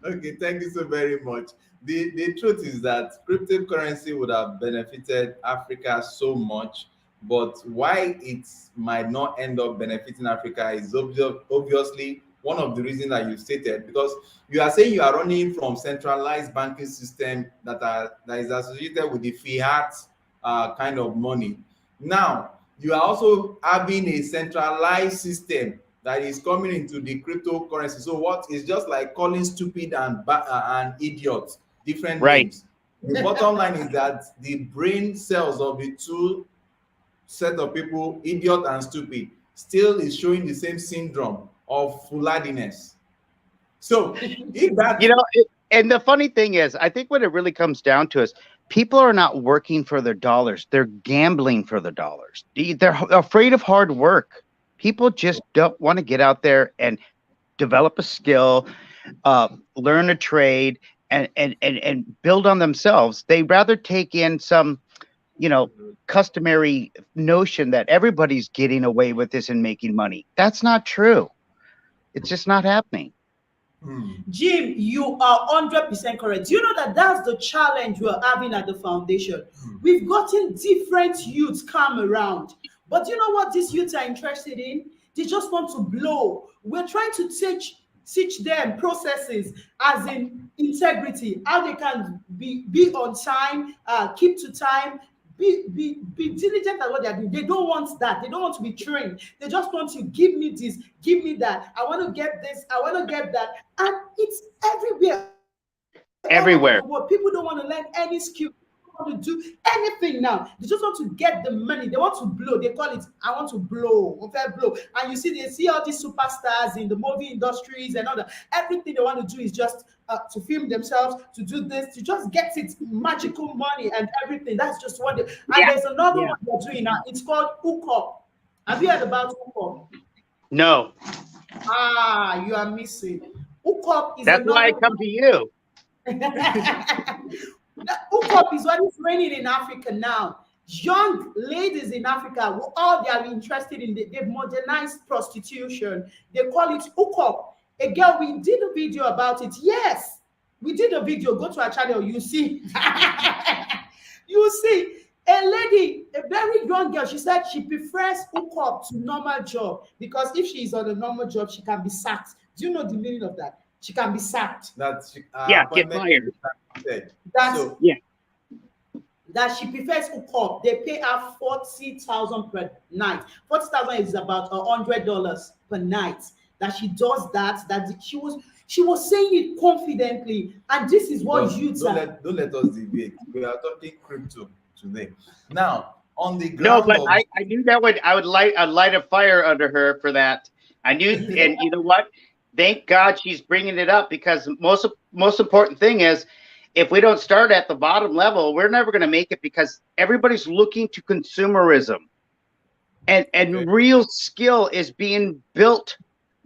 Okay, thank you so very much. The truth is that cryptocurrency would have benefited Africa so much, but why it might not end up benefiting Africa is obviously one of the reasons that you stated, because you are saying you are running from centralized banking system that is associated with the fiat kind of money. Now you are also having a centralized system that is coming into the cryptocurrency. So what is just like calling stupid and idiot different Right. names. The bottom line is that the brain cells of the two set of people, idiot and stupid, still is showing the same syndrome of foolishness. So if You that. know, and the funny thing is, I think what it really comes down to is people are not working for their dollars. They're gambling for the dollars. They're afraid of hard work. People just don't want to get out there and develop a skill, learn a trade, and build on themselves. They rather take in some, customary notion that everybody's getting away with this and making money. That's not true. It's just not happening. Jim, you are 100% correct. Do you know that that's the challenge we're having at the foundation? We've gotten different youths come around. But you know what these youths are interested in? They just want to blow. We're trying to teach them processes as in integrity, how they can be on time, keep to time, be diligent at what they're doing. They don't want that. They don't want to be trained. They just want to give me this, give me that. I want to get this, I want to get that. And it's everywhere, all over the Everywhere. world. People don't want to learn any skill. They don't want to do anything now. They just want to get the money. They want to blow. They call it, I want to blow, okay, blow. And you see, they see all these superstars in the movie industries and all that. Everything they want to do is just to film themselves, to do this, to just get it magical money and everything. That's just what they. And Yeah. there's another Yeah. one they're doing now. It's called hook up. Have you heard about hook up? No. Ah, you are missing. Hook up is That's why I another come to you. Hook up is what is raining in Africa now. young ladies in Africa, all they are interested in, they've modernized prostitution. They call it hookup. A girl, we did a video about it. Yes, we did a video. Go to our channel, you see. You see a lady, a very young girl. She said she prefers hookup to normal job because if she is on a normal job, she can be sacked. Do you know the meaning of that? She can be sacked. That's Yeah, get appointment fired. said. That's So Yeah. that she prefers hookup. They pay her 40,000 per night. 40,000 is about $100 per night. That she does that. She was saying it confidently, and this is what youths are. don't let us deviate. We are talking crypto today. Now, on the No, ground but of I knew that I'd light a fire under her for that. I knew, and you know what? Thank God she's bringing it up, because most important thing is, if we don't start at the bottom level, we're never going to make it, because everybody's looking to consumerism, and Okay. real skill is being built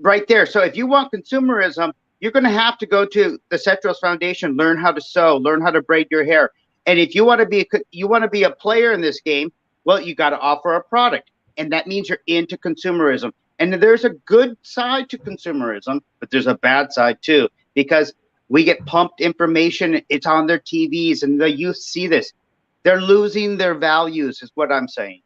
right there. So if you want consumerism, you're going to have to go to the Cetros Foundation, learn how to sew, learn how to braid your hair. And if you want to be a player in this game, well, you got to offer a product, and that means you're into consumerism. And there's a good side to consumerism, but there's a bad side too, because we get pumped information. It's on their TVs, and the youth see this. They're losing their values, is what I'm saying.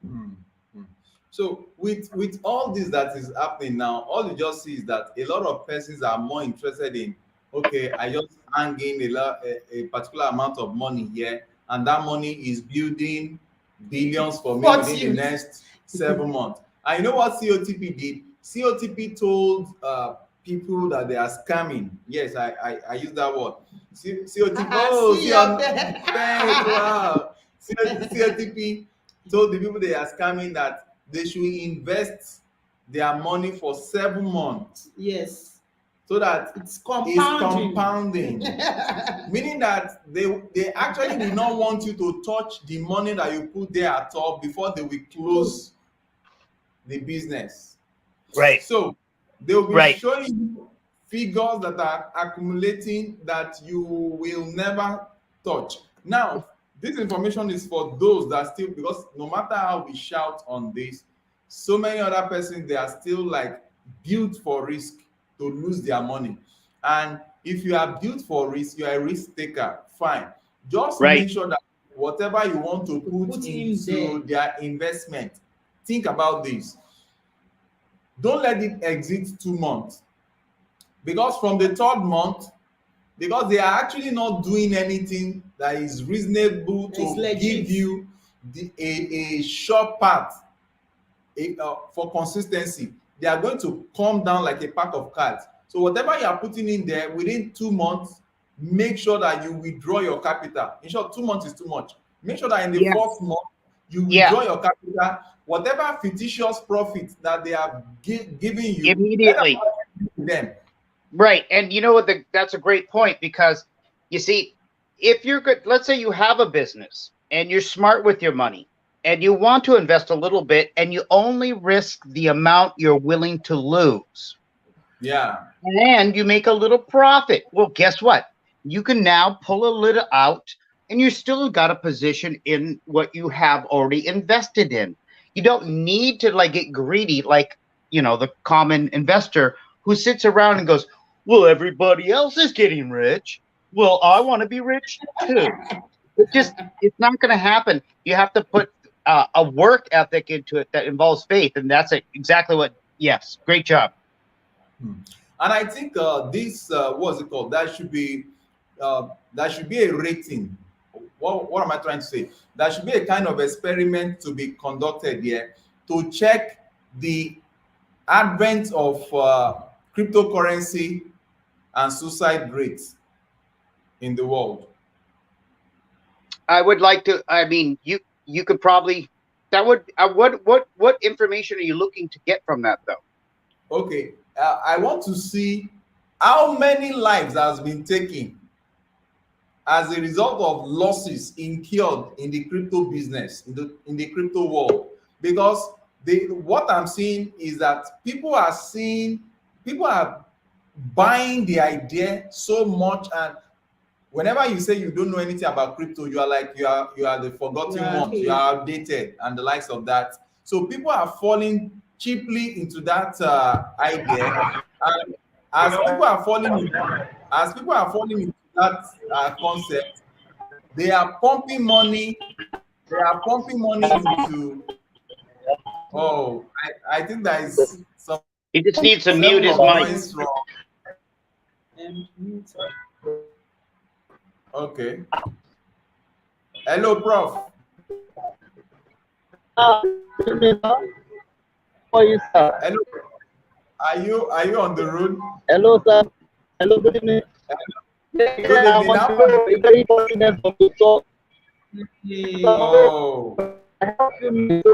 Hmm, hmm. So with all this that is happening now, all you just see is that a lot of persons are more interested in, okay, I just hang in a particular amount of money here, and that money is building billions for me What within the use? next 7 months. And you know what COTP did? COTP told people that they are scamming. Yes, I use that word. COTP. Oh, See see up on there. thanks, wow. COTP told the people they are scamming that they should invest their money for 7 months Yes, so that it's it's compounding. compounding. Meaning that they actually do not want you to touch the money that you put there at all before they will close the business. Right. So they will be Right. showing you figures that are accumulating that you will never touch. Now, this information is for those that still, because no matter how we shout on this, so many other persons, they are still like built for risk to lose their money. And if you are built for risk, you are a risk taker, fine. Just Right. make sure that whatever you want to put Put in into their investment, think about this. Don't let it exit 2 months, because from the third month, because they are actually not doing anything that is reasonable It's to legit. give you a short path for consistency, they are going to come down like a pack of cards. So whatever you are putting in there, within 2 months, make sure that you withdraw your capital. In short, 2 months is too much. Make sure that in the Yeah. first month, you Yeah. withdraw your capital. Whatever fictitious profit that they are giving you, Immediately. let them. Right. And you know what? That's a great point, because you see, if you're good, let's say you have a business and you're smart with your money and you want to invest a little bit, and you only risk the amount you're willing to lose, Yeah. and you make a little profit. Well, guess what? You can now pull a little out, and you still got a position in what you have already invested in. You don't need to like get greedy like, the common investor who sits around and goes, well, everybody else is getting rich. Well, I want to be rich too. It's not going to happen. You have to put a work ethic into it that involves faith, and that's exactly what. Yes, great job. And I think this what's it called? That should be a rating. What am I trying to say? There should be a kind of experiment to be conducted here to check the advent of cryptocurrency and suicide rates in the world. I would like to. I mean, you could probably. That would. What information are you looking to get from that though? Okay, I want to see how many lives has been taken as a result of losses incurred in the crypto business, in the crypto world. Because what I'm seeing is that people are buying the idea so much, and whenever you say you don't know anything about crypto, you are like you are the forgotten ones, you are outdated and the likes of that. So people are falling cheaply into that idea, and as people are falling into that concept, they are pumping money. They are pumping money into. Oh, I think there is some He just needs to mute level his of mic. noise from. Okay. Hello, Prof. How are you, sir? Hello. Are you on the road? Hello, sir. Hello, good evening. Good Yeah, I'm evening. on How the are road. Very confident for me. So, you? Oh, I have few minutes.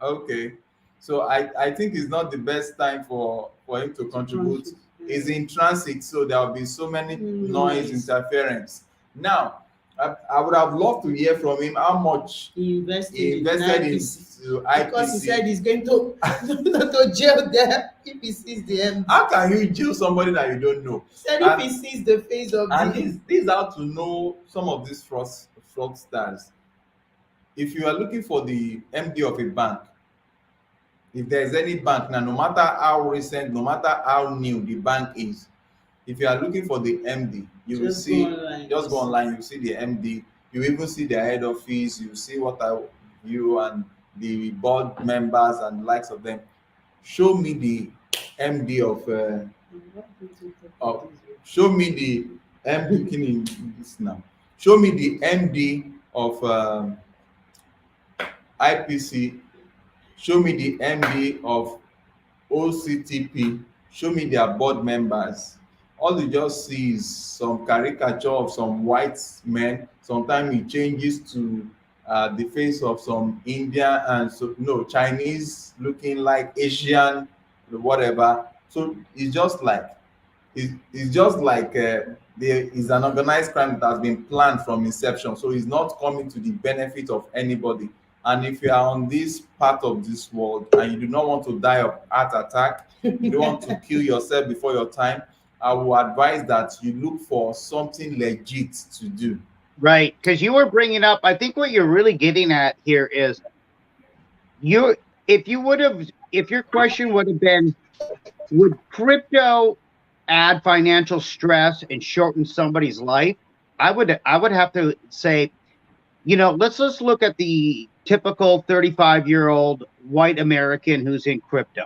okay. So I think it's not the best time for him to contribute. He's in transit, so there will be so many noise interference. Now, I would have loved to hear from him how much He he invested invested into IPC. because he said he's going to to jail there if he sees the end. How can you jail somebody that you don't know? He said if he sees the face of And the this is how to know some of these fraudsters. If you are looking for the MD of a bank, if there's any bank now, no matter how recent, no matter how new the bank is, if you are looking for the MD, you will see, just go online, you see the MD, you even see their head office, you see what I you and the board members and likes of them. Show me the MD of show me the MD in this now. Show me the MD of IPC. Show me the MD of OCTP. Show me their board members. All you just see is some caricature of some white men. Sometimes it changes to the face of some Indian and so no Chinese looking like Asian, whatever. So it's just like there is an organized crime that has been planned from inception. So it's not coming to the benefit of anybody. And if you are on this part of this world and you do not want to die of heart attack, you don't want to kill yourself before your time, I will advise that you look for something legit to do. Right, because you were bringing up, I think what you're really getting at here is if your question would have been, would crypto add financial stress and shorten somebody's life? I would have to say, let's just look at the typical 35-year-old white American who's in crypto.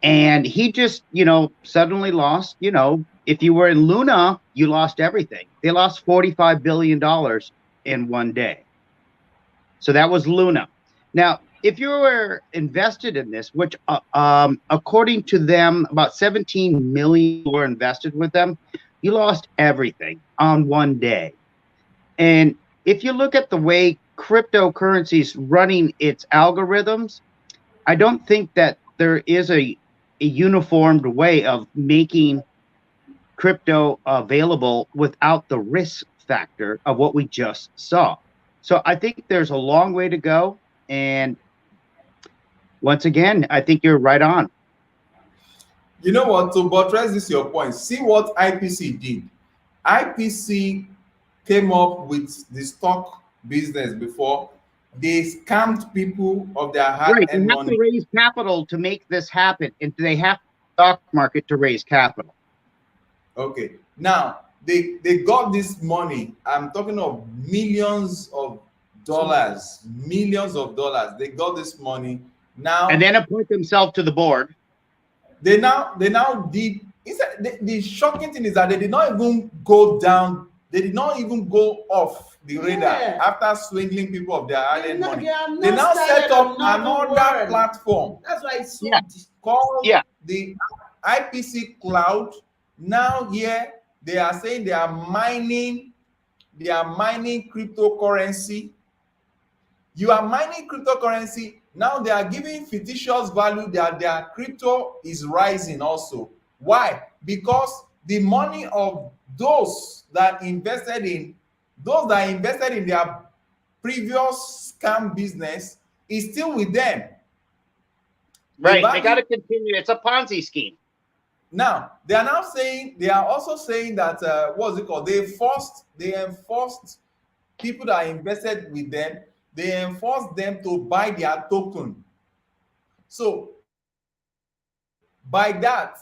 And he just, suddenly lost, if you were in Luna, you lost everything. They lost $45 billion in one day. So that was Luna. Now, if you were invested in this, which according to them, about 17 million were invested with them, you lost everything on one day. And if you look at the way cryptocurrency is running its algorithms, I don't think that there is a uniformed way of making crypto available without the risk factor of what we just saw. So I think there's a long way to go. And once again, I think you're right on. You know what? To buttress this your point, see what IPC did. IPC came up with the stock business before. They scammed people of their hard-earned money. They have to raise capital to make this happen, and they have the stock market to raise capital. Okay, now they got this money. I'm talking of millions of dollars. They got this money now, and then appoint themselves to the board. They now did. The shocking thing is that they did not even go down. They did not even go off the radar after swindling people of their hard-earned money. They now set up another platform. That's why it's so called the IPC Cloud. Now here they are saying they are mining cryptocurrency. You are mining cryptocurrency. Now they are giving fictitious value that their crypto is rising also. Why? Because the money of those that invested in their previous scam business is still with them. Right. They got to continue. It's a Ponzi scheme. Now they are now saying, they are also saying that what's it called? They enforced people that are invested with them. They enforced them to buy their token. So by that,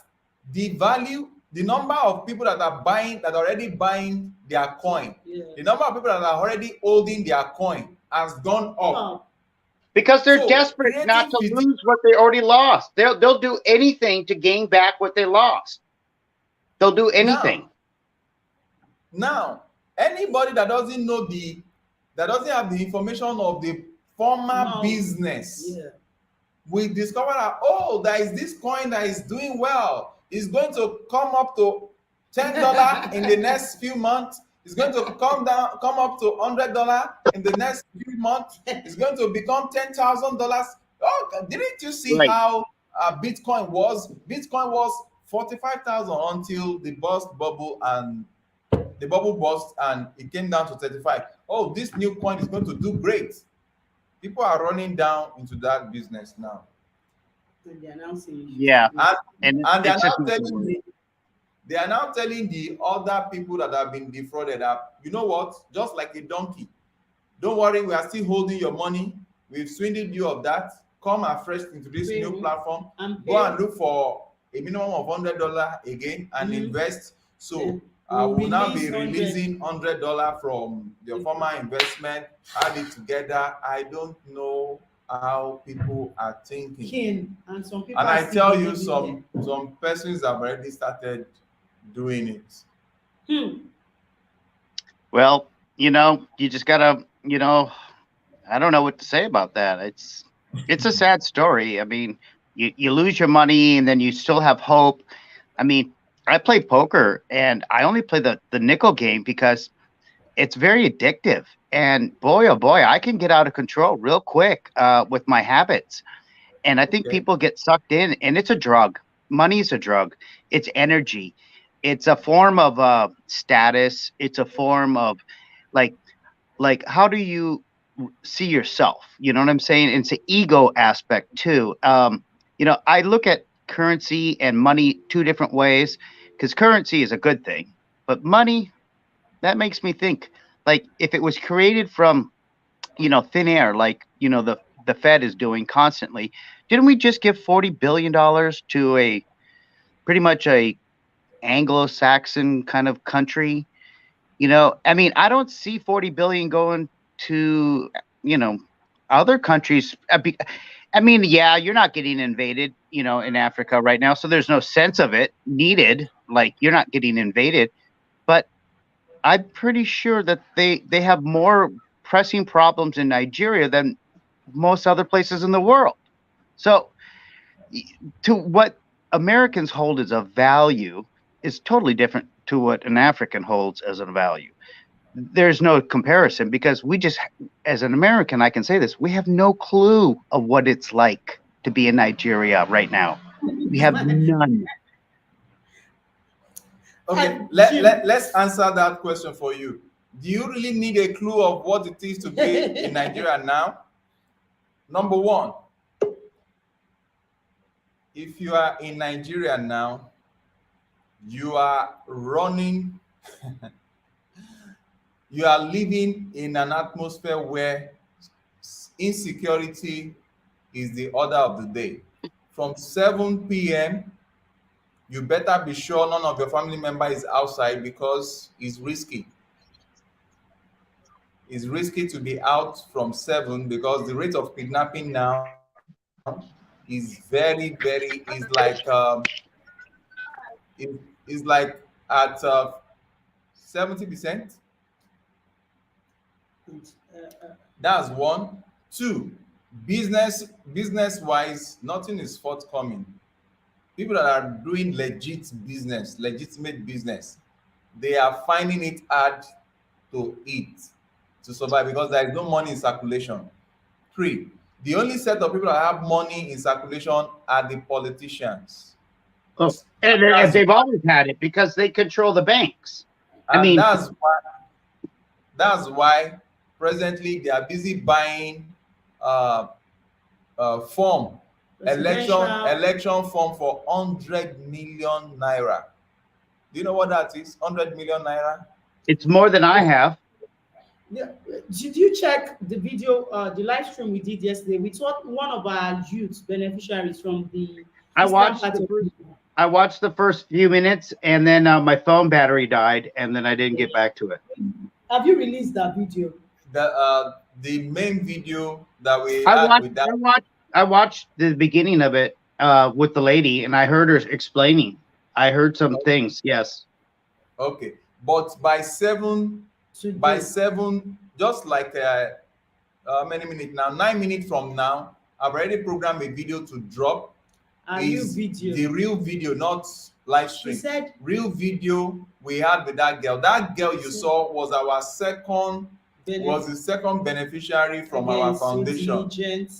the value, the number of people that are buying, that are already buying their coin, Yeah. the number of people that are already holding their coin has gone up. Oh, Because they're So desperate not creating to physical, lose what they already lost. They'll do anything to gain back what they lost. They'll do anything. now anybody that doesn't know that doesn't have the information of the former no. business, Yeah. we discover that, oh, there is this coin that is doing well. It's going to come up to $10 in the next few months. It's going to come up to $100 in the next few months. It's going to become $10,000. Oh, didn't you see Right. how Bitcoin was? Bitcoin was 45,000 until the bubble, and the bubble burst and it came down to 35. Oh, this new coin is going to do great. People are running down into that business now. And they're now saying, Yeah. And, And and it's just not gonna work. they are now telling the other people that have been defrauded that, you know what, just like a donkey, don't worry, we are still holding your money. We've swindled you of that. Come afresh into this Pay new me. platform. and Go and look for a minimum of $100 again and invest. So we'll now be releasing $100 from your former investment. Add it together. I don't know how people are thinking. And some people And are I still tell you, believing some persons have already started doing it. them. Well, you just gotta, I don't know what to say about that. It's a sad story. I mean, you lose your money and then you still have hope. I mean, I play poker and I only play the nickel game because it's very addictive. And boy, oh boy, I can get out of control real quick with my habits. And I think Okay. people get sucked in, and it's a drug. Money is a drug. It's energy. It's a form of status. It's a form of like how do you see yourself? You know what I'm saying? It's an ego aspect too. I look at currency and money two different ways because currency is a good thing, but money, that makes me think like if it was created from thin air, like the Fed is doing constantly, didn't we just give $40 billion to a pretty much a Anglo-Saxon kind of country? I mean, I don't see 40 billion going to other countries. I mean, yeah, you're not getting invaded in Africa right now, so there's no sense of it needed, like you're not getting invaded. But I'm pretty sure that they have more pressing problems in Nigeria than most other places in the world. So to what Americans hold as a value is totally different to what an African holds as a value. There's no comparison because we just, as an American, I can say this, we have no clue of what it's like to be in Nigeria right now. We have none. Okay, let's answer that question for you. Do you really need a clue of what it is to be in Nigeria now? Number one, if you are in Nigeria now, you are running, you are living in an atmosphere where insecurity is the order of the day. From 7 p.m., you better be sure none of your family member is outside because it's risky. It's risky to be out from 7 because the rate of kidnapping now is is like at 70%. That's one. Two, business wise, nothing is forthcoming. People that are doing legitimate business, they are finding it hard to eat, to survive because there is no money in circulation. Three, the only set of people that have money in circulation are the politicians. And they've always had it because they control the banks. I And mean, that's why presently they are busy buying form Presidential. election form for 100 million naira. Do you know what that is? 100 million naira? It's more than I have. Yeah. Did you check the video, the live stream we did yesterday? We taught one of our youth beneficiaries from the I eastern watched part the of first. I watched the first few minutes, and then my phone battery died, and then I didn't get back to it. Have you released that video? The main video that we I had watched. with that. I watched the beginning of it with the lady, and I heard her explaining. I heard some things. Yes. Okay, but by Today. 7, just like many minutes now, 9 minutes from now, I've already programmed a video to drop. A new Is video. the real video, not live She stream. said Real video we had with that girl. That girl you saw was the second beneficiary from our foundation.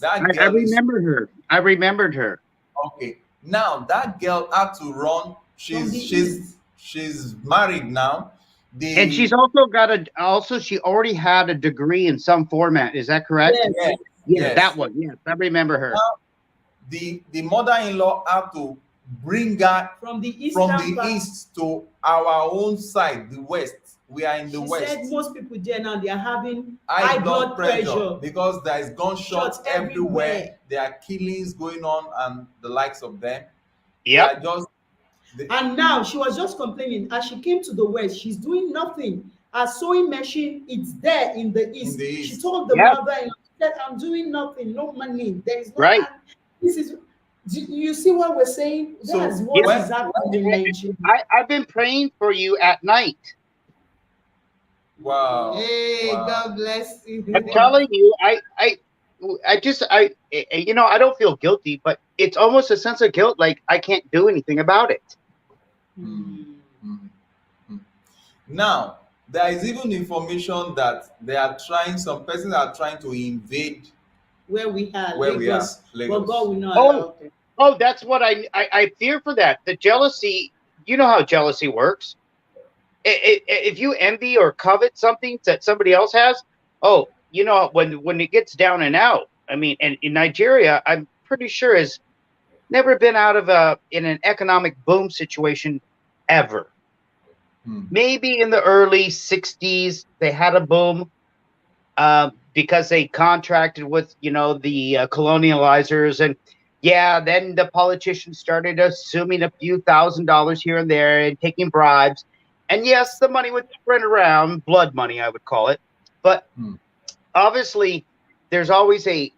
That I girl is remembered her. I remembered her. okay. Now that girl had to run. From the She's married now. And she's also got she already had a degree in some format. Is that correct? Yes. Yes, Yeah, yes. that one. Yes, I remember her. Now, the mother-in-law had to bring her from the east to our own side, the west. We are in the west. She said most people there now they are having high blood pressure because there is gunshots Shots everywhere. everywhere. There are killings going on and the likes of them. Yep. And now she was just complaining as she came to the west, she's doing nothing. Her sewing machine, it's there in the east. She told the mother, that I'm doing nothing, no money. There is no Right. money. This is. Do you see what we're saying? So That's what when- is happening in Nigeria. I've been praying for you at night. Wow. Hey, Wow. God bless you. I'm telling you, I don't feel guilty, but it's almost a sense of guilt. Like I can't do anything about it. Mm. Now, there is even information that some persons are trying to invade Where we are, where we are, Lagos. But Lagos. God will not Oh. allow it. Oh, that's what I fear for that. The jealousy. You know how jealousy works. If you envy or covet something that somebody else has, when it gets down and out. I mean, and in Nigeria, I'm pretty sure has never been out of in an economic boom situation ever. Maybe in the early 60s they had a boom because they contracted with the colonializers, and then the politicians started assuming a few $1,000s here and there and taking bribes, and yes, the money would spread around, blood money I would call it, but obviously there's always a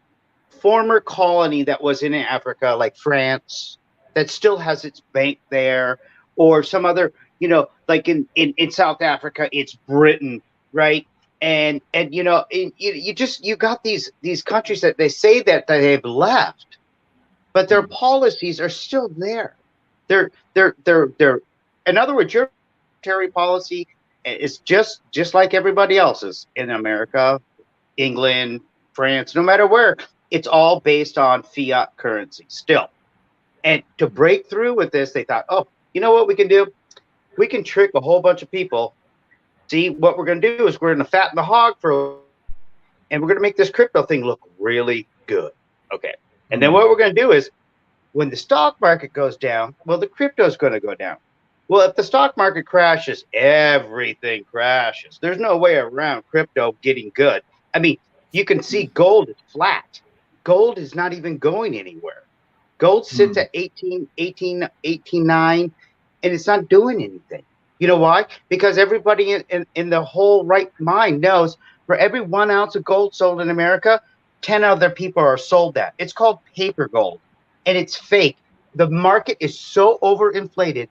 former colony that was in Africa, like France, that still has its bank there, or some other, like in South Africa, it's Britain, right? And you got these countries that they say that they've left, but their policies are still there. They're in other words, your monetary policy is just like everybody else's in America, England, France, no matter where. It's all based on fiat currency still. And to break through with this, they thought, oh, you know what we can do? We can trick a whole bunch of people. See, what we're going to do is we're going to fatten the hog and we're going to make this crypto thing look really good. Okay. And then what we're going to do is when the stock market goes down, well, the crypto is going to go down. Well, if the stock market crashes, everything crashes. There's no way around crypto getting good. I mean, you can see gold is flat. Gold is not even going anywhere. Gold sits at 18.9, and it's not doing anything. You know why? Because everybody in the whole right mind knows for every 1 ounce of gold sold in America, 10 other people are sold that. It's called paper gold, and it's fake. The market is so overinflated.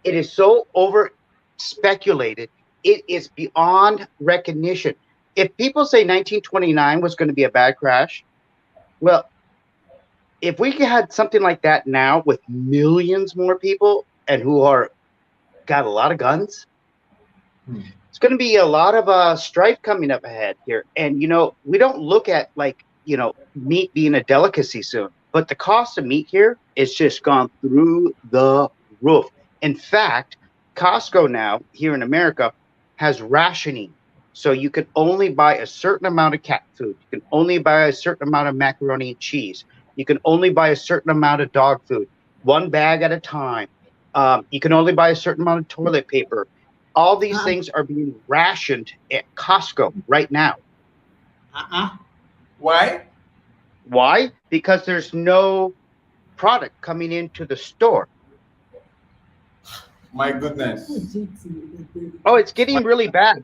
It is so over speculated. It is beyond recognition. If people say 1929 was going to be a bad crash, well, if we had something like that now with millions more people and who are got a lot of guns, it's going to be a lot of strife coming up ahead here. And, we don't look at meat being a delicacy soon, but the cost of meat here is just gone through the roof. In fact, Costco now here in America has rationing. So you can only buy a certain amount of cat food. You can only buy a certain amount of macaroni and cheese. You can only buy a certain amount of dog food, one bag at a time. You can only buy a certain amount of toilet paper. All these Uh-uh. things are being rationed at Costco right now. Why? Why? Because there's no product coming into the store. My goodness. Oh, it's getting really bad.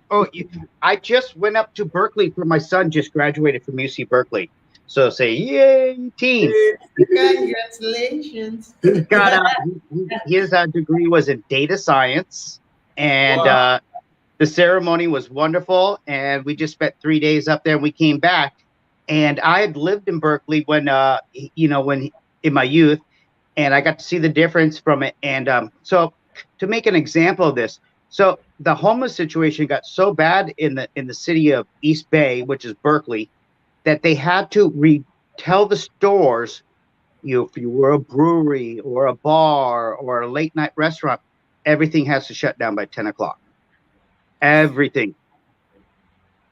I just went up to Berkeley for my son just graduated from UC Berkeley. So say, yay, teens. Congratulations. He's got his degree was in data science, and Wow. the ceremony was wonderful. And we just spent 3 days up there, and we came back. And I had lived in Berkeley when in my youth, and I got to see the difference from it. And so, to make an example of this, so the homeless situation got so bad in the city of East Bay, which is Berkeley, that they had to tell the stores, if you were a brewery or a bar or a late night restaurant, everything has to shut down by 10 o'clock. Everything.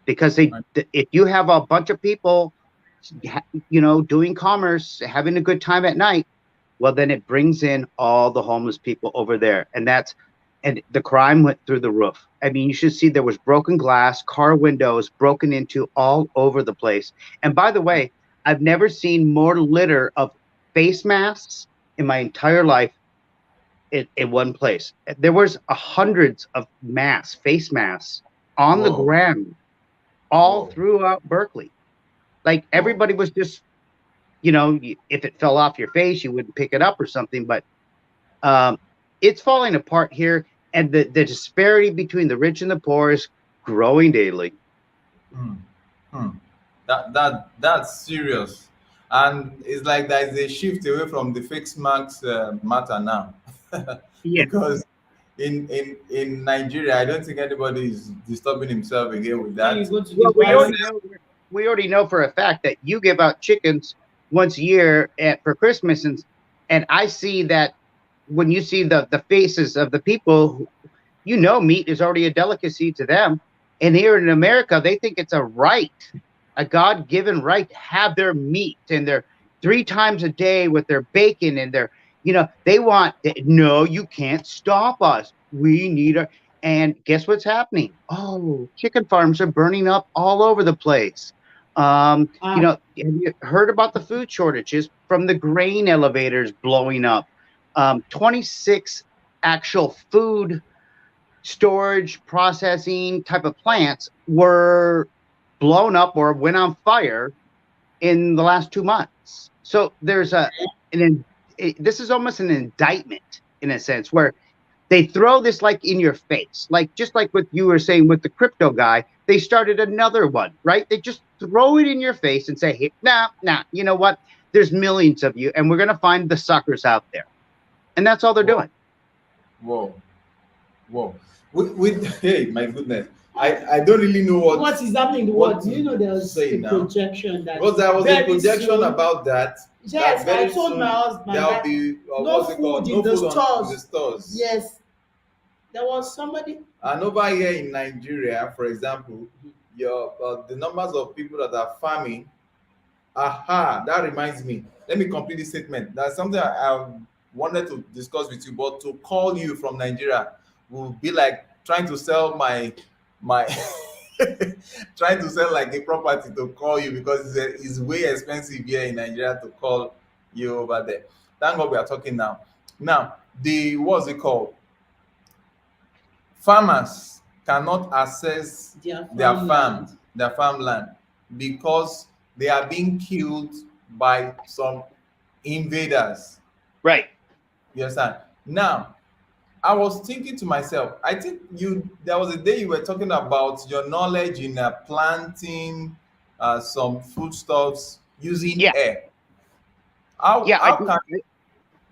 Because if you have a bunch of people, doing commerce, having a good time at night, well, then it brings in all the homeless people over there. And the crime went through the roof. I mean, you should see there was broken glass, car windows broken into all over the place. And by the way, I've never seen more litter of face masks in my entire life in one place. There was hundreds of face masks on the Whoa. ground all Whoa. throughout Berkeley. Like everybody was just, if it fell off your face, you wouldn't pick it up or something. But it's falling apart here. And the disparity between the rich and the poor is growing daily. That's serious. And it's like there is a shift away from the fixed marks matter now. Yeah. Because in Nigeria, I don't think anybody is disturbing himself again with that. When you go to Well, the we already know for a fact that you give out chickens once a year for Christmas, and I see that when you see the faces of the people, meat is already a delicacy to them, and here in America, they think it's a right, a God-given right to have their meat and their 3 times a day with their bacon and their, they want. No, you can't stop us. We need and guess what's happening? Oh, chicken farms are burning up all over the place. Have you heard about the food shortages from the grain elevators blowing up? 26 actual food storage processing type of plants were blown up or went on fire in the last 2 months. So there's this is almost an indictment in a sense where they throw this like in your face, like just like what you were saying with the crypto guy. They started another one, right? They just throw it in your face and say, hey, nah, you know what? There's millions of you, and we're going to find the suckers out there. And that's all they're doing. Whoa. Hey, my goodness. I don't really know what is happening in the world. Do you know there's say a now? projection that Because there was a very projection soon- about that. Yes, that very I told soon my husband there'll that be no what's it called? food in the in the stores. Yes, there was somebody. And over here in Nigeria, for example, the numbers of people that are farming. That reminds me. Let me complete this statement. That's something I wanted to discuss with you, but to call you from Nigeria will be like trying to sell my trying to sell like a property to call you, because it's way expensive here in Nigeria to call you over there. Thank God we are talking now. Now, what's it called? Farmers cannot access their farmland because they are being killed by some invaders. Right. You understand? Now, I was thinking to myself, I think there was a day you were talking about your knowledge in planting some foodstuffs using air.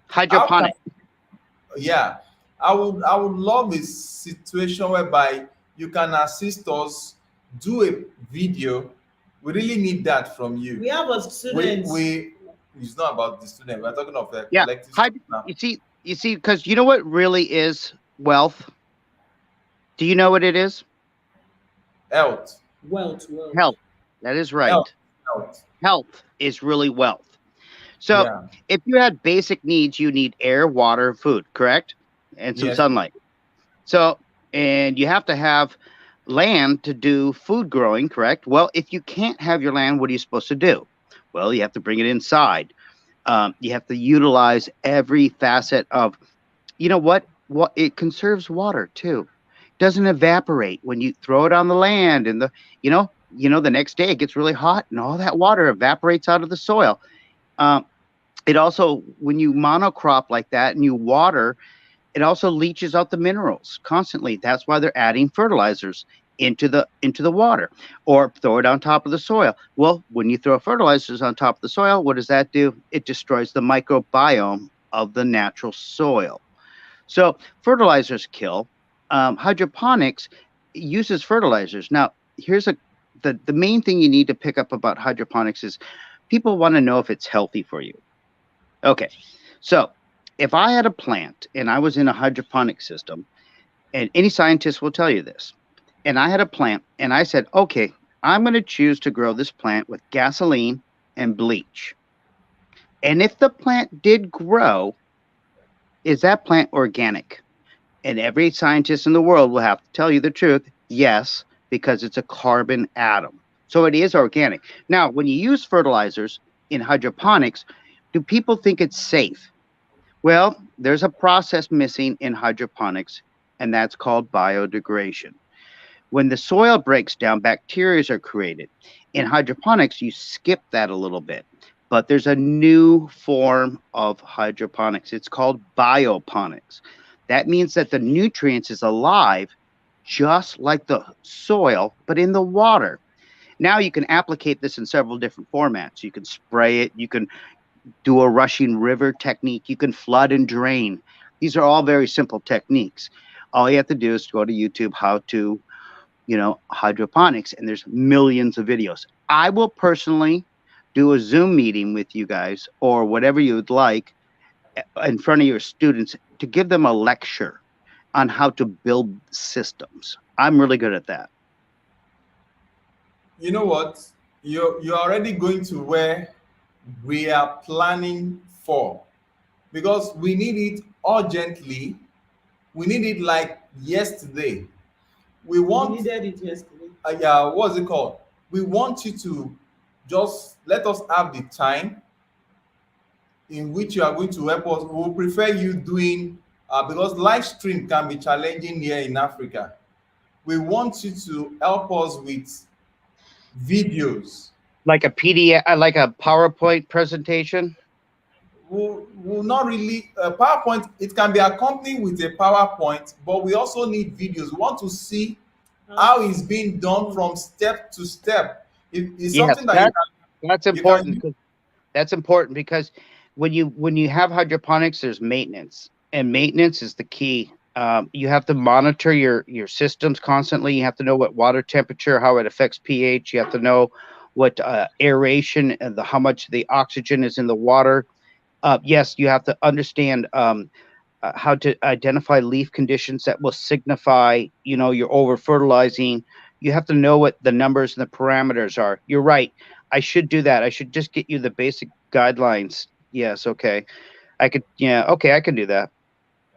Hydroponic. Yeah, I would love a situation whereby you can assist us do a video. We really need that from you. We have a student. It's not about the student. We're talking of collective now. You see, because you know what really is wealth? Do you know what it is? Health. Wealth. Health. That is right. Health. Health is really wealth. So Yeah. if you had basic needs, you need air, water, food, correct? And some Yes. sunlight. So, and you have to have land to do food growing, correct? Well, if you can't have your land, what are you supposed to do? Well, you have to bring it inside. You have to utilize every facet of, you know what? What it conserves water too. Doesn't evaporate when you throw it on the land, and the next day it gets really hot, and all that water evaporates out of the soil. Um, it also, when you monocrop like that and you water, it also leaches out the minerals constantly. That's why they're adding fertilizers into the water, or throw it on top of the soil. Well, when you throw fertilizers on top of the soil, what does that do? It destroys the microbiome of the natural soil. So fertilizers kill. Hydroponics uses fertilizers. Now, here's the main thing you need to pick up about hydroponics is people want to know if it's healthy for you. Okay, so if I had a plant and I was in a hydroponic system, and any scientist will tell you this, and I had a plant and I said, okay, I'm going to choose to grow this plant with gasoline and bleach. And if the plant did grow, is that plant organic? And every scientist in the world will have to tell you the truth. Yes, because it's a carbon atom. So it is organic. Now, when you use fertilizers in hydroponics, do people think it's safe? Well, there's a process missing in hydroponics, and that's called biodegradation. When the soil breaks down, bacteria are created. In hydroponics, you skip that a little bit. But there's a new form of hydroponics. It's called bioponics. That means that the nutrients is alive, just like the soil, but in the water. Now you can applicate this in several different formats. You can spray it. You can do a rushing river technique. You can flood and drain. These are all very simple techniques. All you have to do is go to YouTube, how to, hydroponics, and there's millions of videos. I will personally do a Zoom meeting with you guys or whatever you would like in front of your students to give them a lecture on how to build systems. I'm really good at that. You know what? You're already going to where we are planning for, because we need it urgently. We need it like yesterday. We We want, needed it yesterday. yeah, what's it called? We want you to just let us have the time in which you are going to help us. We will prefer you doing, because live stream can be challenging here in Africa. We want you to help us with videos. Like a PDF, like a PowerPoint presentation. Will not really PowerPoint. It can be accompanied with a PowerPoint, but we also need videos. We want to see how it's being done from step to step. It's Yes, something that that's you important. can. That's important because when you have hydroponics, there's maintenance, and maintenance is the key. You have to monitor your systems constantly. You have to know what water temperature, how it affects pH. You have to know what aeration and how much the oxygen is in the water. Yes, you have to understand how to identify leaf conditions that will signify, you're over fertilizing. You have to know what the numbers and the parameters are. You're right. I should do that. I should just get you the basic guidelines. Yes. Okay. I could. Yeah. Okay. I can do that.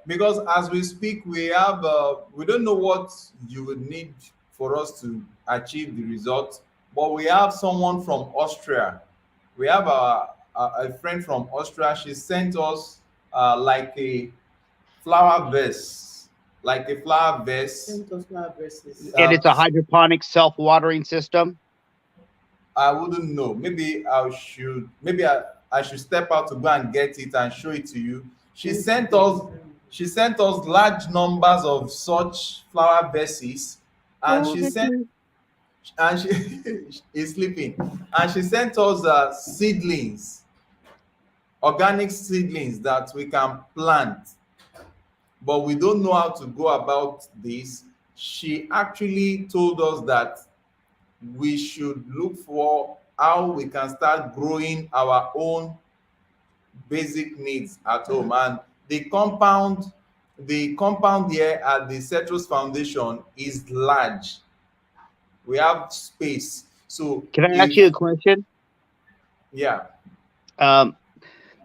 Because as we speak, we don't know what you would need for us to achieve the result, but we have someone from Austria. We have a friend from Austria. She sent us like a flower vase, like a flower vase. Sent us flower verses. And it's a hydroponic self-watering system. I wouldn't know. Maybe I should step out to go and get it and show it to you. She sent us large numbers of such flower vases, and she sent and she is sleeping, and she sent us seedlings, organic seedlings that we can plant, but we don't know how to go about this. She actually told us that we should look for how we can start growing our own basic needs at home. And the compound here at the Citrus Foundation is large. We have space. So Can I ask if you a question? yeah, Um,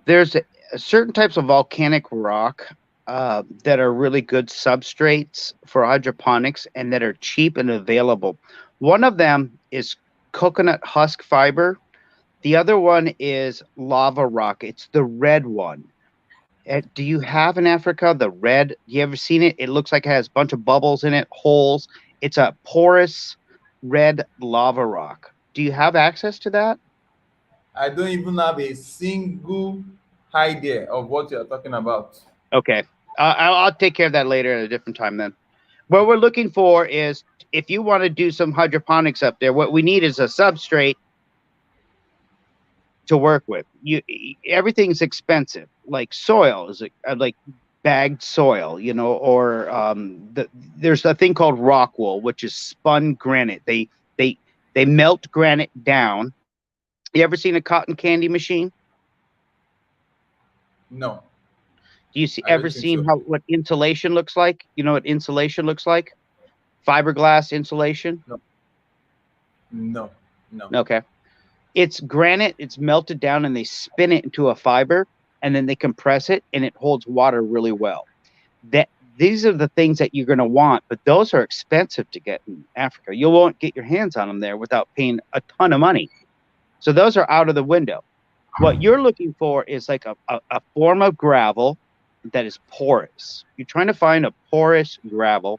There's certain types of volcanic rock that are really good substrates for hydroponics and that are cheap and available. One of them is coconut husk fiber. The other one is lava rock. It's the red one. Do you have in Africa the red? You ever seen it? It looks like it has a bunch of bubbles in it, holes. It's a porous red lava rock. Do you have access to that? I don't even have a single idea of what you're talking about. Okay. I'll take care of that later at a different time then. What we're looking for is if you want to do some hydroponics up there, what we need is a substrate to work with. Everything's expensive. Like soil is like bagged soil, or there's a thing called rock wool, which is spun granite. They melt granite down. You ever seen a cotton candy machine? No, Do you I ever don't think so. seen what insulation looks like? You know what insulation looks like? Fiberglass insulation? No, no. Okay. It's granite, it's melted down, and they spin it into a fiber, and then they compress it, and it holds water really well. These are the things that you're going to want, but those are expensive to get in Africa. You won't get your hands on them there without paying a ton of money. So those are out of the window. What you're looking for is like a form of gravel that is porous. You're trying to find a porous gravel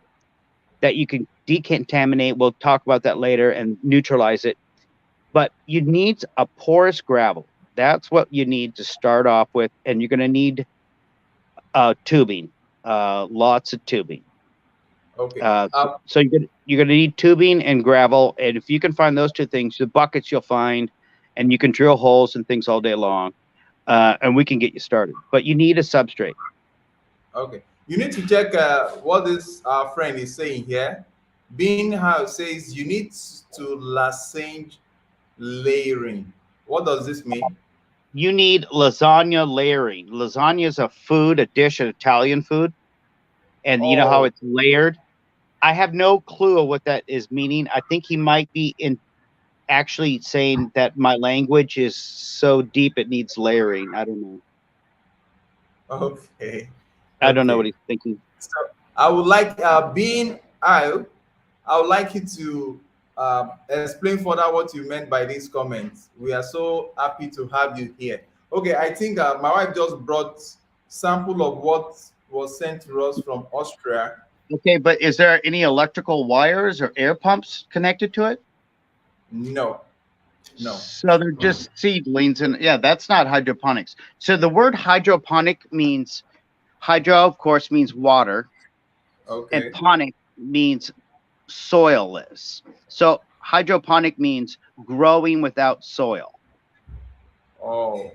that you can decontaminate. We'll talk about that later and neutralize it. But you need a porous gravel. That's what you need to start off with. And you're going to need tubing, lots of tubing. Okay. So you're going to need tubing and gravel. And if you can find those two things, the buckets you'll find, and you can drill holes and things all day long. And we can get you started. But you need a substrate. Okay. You need to check what this our friend is saying here. Being how it says you need to lozenge layering. What does this mean? You need lasagna layering. Lasagna is a dish, an Italian food. And you know how it's layered? I have no clue of what that is meaning. I think he might be actually saying that my language is so deep it needs layering. I don't know. Okay. I don't know what he's thinking. So I would like I would like you to explain further what you meant by these comments. We are so happy to have you here. Okay, I think my wife just brought sample of what was sent to us from Austria. Okay, but is there any electrical wires or air pumps connected to it? No. So they're just seedlings, and yeah, that's not hydroponics. So the word hydroponic means hydro, of course, means water, Okay. and ponic means soilless. So hydroponic means growing without soil. Oh,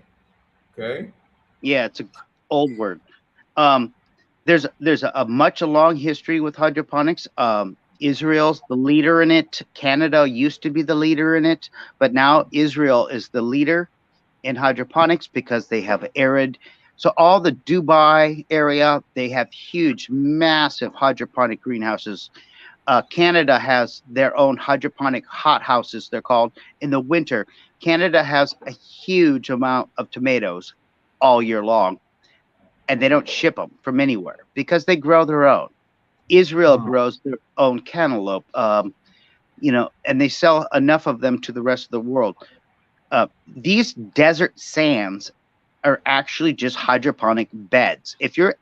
okay. Yeah, it's an old word. There's a long history with hydroponics. Israel's the leader in it. Canada used to be the leader in it, but now Israel is the leader in hydroponics because they have arid. So all the Dubai area, they have huge, massive hydroponic greenhouses. Canada has their own hydroponic hot houses, they're called, in the winter. Canada has a huge amount of tomatoes all year long, and they don't ship them from anywhere because they grow their own. Israel grows their own cantaloupe, and they sell enough of them to the rest of the world. These desert sands are actually just hydroponic beds. If you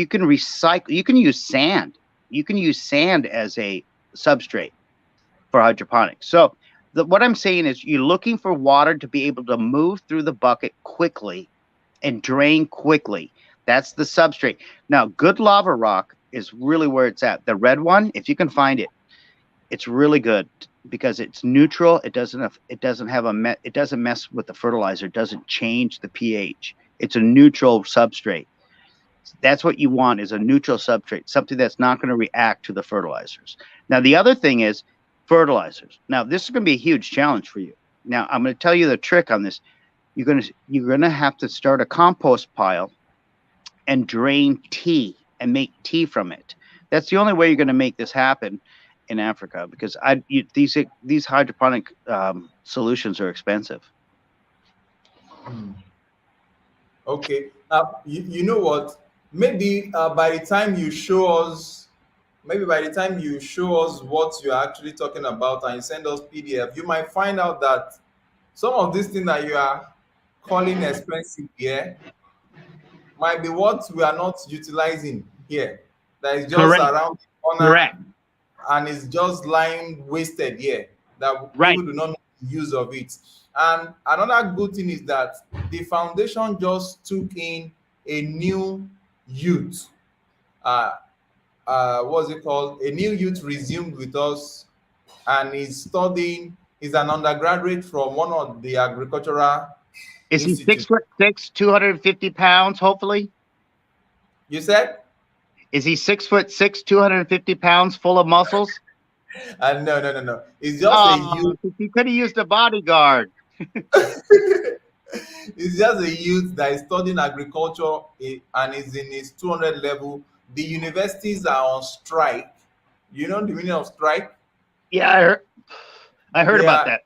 can recycle, you can use sand. You can use sand as a substrate for hydroponics. So what I'm saying is you're looking for water to be able to move through the bucket quickly and drain quickly. That's the substrate. Now, good lava rock is really where it's at. The red one, if you can find it, it's really good because it's neutral. It doesn't mess with the fertilizer. It doesn't change the pH. It's a neutral substrate. That's what you want, is a neutral substrate, something that's not going to react to the fertilizers. Now, the other thing is fertilizers. Now, this is going to be a huge challenge for you. Now, I'm going to tell you the trick on this. You're going to have to start a compost pile and drain tea and make tea from it. That's the only way you're going to make this happen in Africa, because these hydroponic solutions are expensive. Okay. You know what? Maybe by the time you show us, maybe by the time you show us what you're actually talking about and you send us PDF, you might find out that some of these things that you are calling expensive here might be what we are not utilizing here. That is just Correct. around the corner Correct. and it's just lying wasted here. That Right. people do not know the use of it. And another good thing is that the foundation just took in a new youth. Uh, what's it called? A new youth resumed with us and is studying. He's an undergraduate from one of the agricultural Is he institutes. 6'6", 250 pounds? Hopefully, You said? is he 6'6", 250 pounds, full of muscles? No, no, no, no. It's just a Oh, youth. he could have used a bodyguard. It's just a youth that is studying agriculture and is in his 200 level. The universities are on strike. You know the meaning of strike? Yeah, I heard They about are that.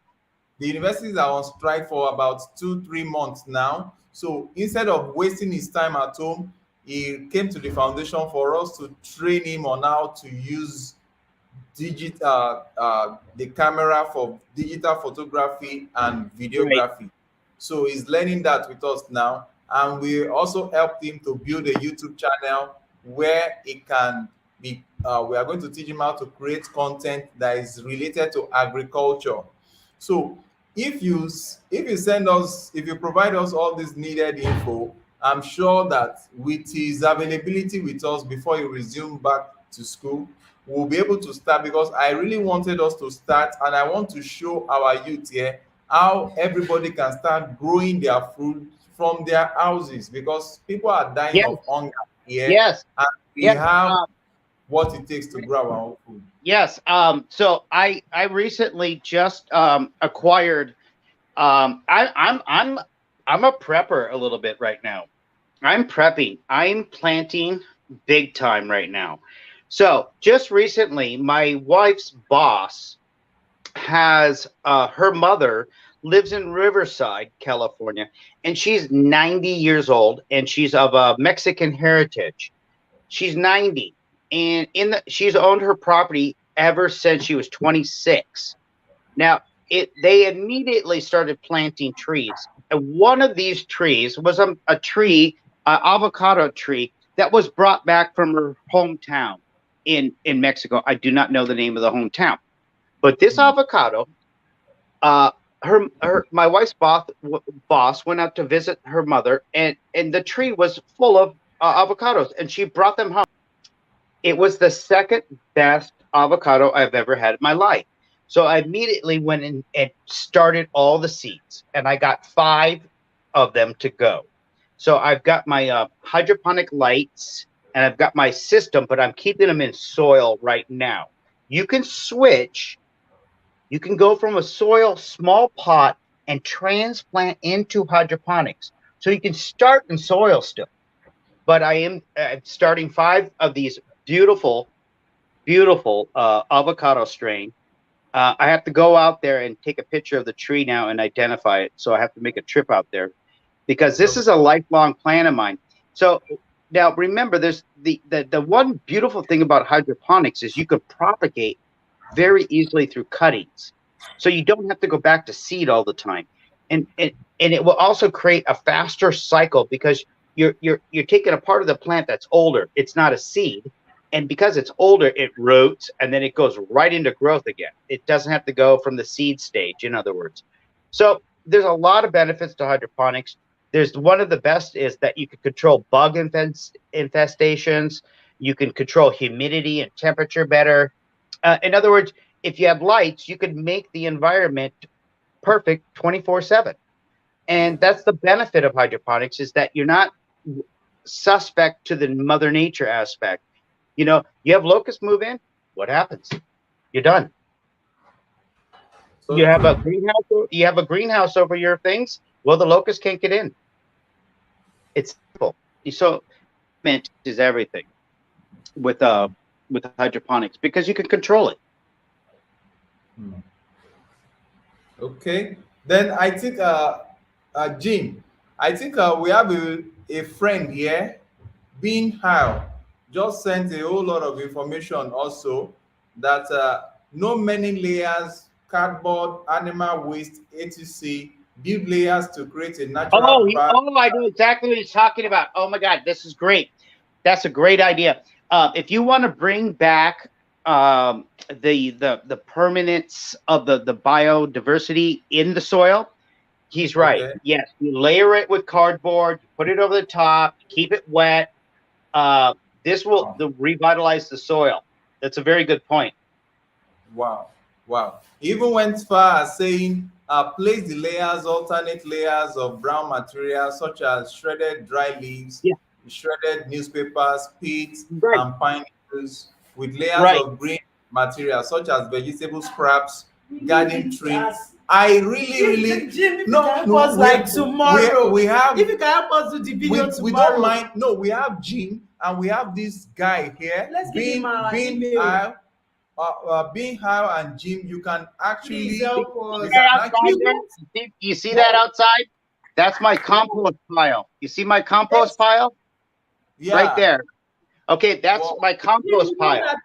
the universities are on strike for about 2-3 months now. So instead of wasting his time at home, he came to the foundation for us to train him on how to use the camera for digital photography and Right. videography. So he's learning that with us now, and we also helped him to build a YouTube channel where he can be. We are going to teach him how to create content that is related to agriculture. So if you provide us all this needed info, I'm sure that with his availability with us before he resume back to school, we'll be able to start, because I really wanted us to start and I want to show our youth here how everybody can start growing their food from their houses, because people are dying Yes. of hunger here Yes. and we Yes. have what it takes to grow our own food. Yes. So I recently just acquired. I'm a prepper a little bit right now. I'm prepping. I'm planting big time right now. So just recently, my wife's boss has her mother lives in Riverside, California, and she's 90 years old, and she's of Mexican heritage. She's 90, and she's owned her property ever since she was 26. Now, they immediately started planting trees, and one of these trees was a tree, an avocado tree that was brought back from her hometown in Mexico. I do not know the name of the hometown, but this avocado, uh, my wife's boss went out to visit her mother, and the tree was full of avocados, and she brought them home. It was the second best avocado I've ever had in my life. So I immediately went in and started all the seeds, and I got 5 of them to go. So I've got my hydroponic lights, and I've got my system, but I'm keeping them in soil right now. You can switch. You can go from a soil small pot and transplant into hydroponics. So you can start in soil still. But I am starting 5 of these beautiful, beautiful avocado strain. I have to go out there and take a picture of the tree now and identify it. So I have to make a trip out there because this is a lifelong plan of mine. So now remember, there's the one beautiful thing about hydroponics is you can propagate very easily through cuttings. So you don't have to go back to seed all the time. And it will also create a faster cycle because you're taking a part of the plant that's older. It's not a seed. And because it's older, it roots and then it goes right into growth again. It doesn't have to go from the seed stage, in other words. So there's a lot of benefits to hydroponics. There's one of the best is that you can control bug infestations. You can control humidity and temperature better. In other words, if you have lights, you can make the environment perfect 24/7. And that's the benefit of hydroponics is that you're not suspect to the Mother Nature aspect. You know, you have locusts move in, what happens? You're done. So You have a true. greenhouse. You have a greenhouse over your things. Well, the locusts can't get in. It's simple. So, mint is everything with hydroponics because you can control it. Okay. Then I think Jim, I think we have a friend here, Bean How, just sent a whole lot of information also that no many layers, cardboard, animal waste, etc. Build layers to create a natural bag. Oh, I know exactly what he's talking about. Oh my God, this is great. That's a great idea. If you want to bring back the permanence of the biodiversity in the soil, he's right. Okay. Yes, you layer it with cardboard, you put it over the top, keep it wet. This will revitalize the soil. That's a very good point. Wow. Wow. He even went far as saying, place the layers, alternate layers of brown materials such as shredded dry leaves, Yeah. shredded newspapers, peat, Right. and pine needles, with layers Right. of green materials such as vegetable scraps, garden trim. I really was like tomorrow. we have, If you can help us do the video tomorrow, we don't mind. No, we have Jim and we have this guy here. Let's give him our email. Being How and Jim, you can actually Please help us. you can actually- You see that outside? That's my compost pile. You see my compost pile? yeah. Right there. Okay, that's Wow. my You compost know pile. that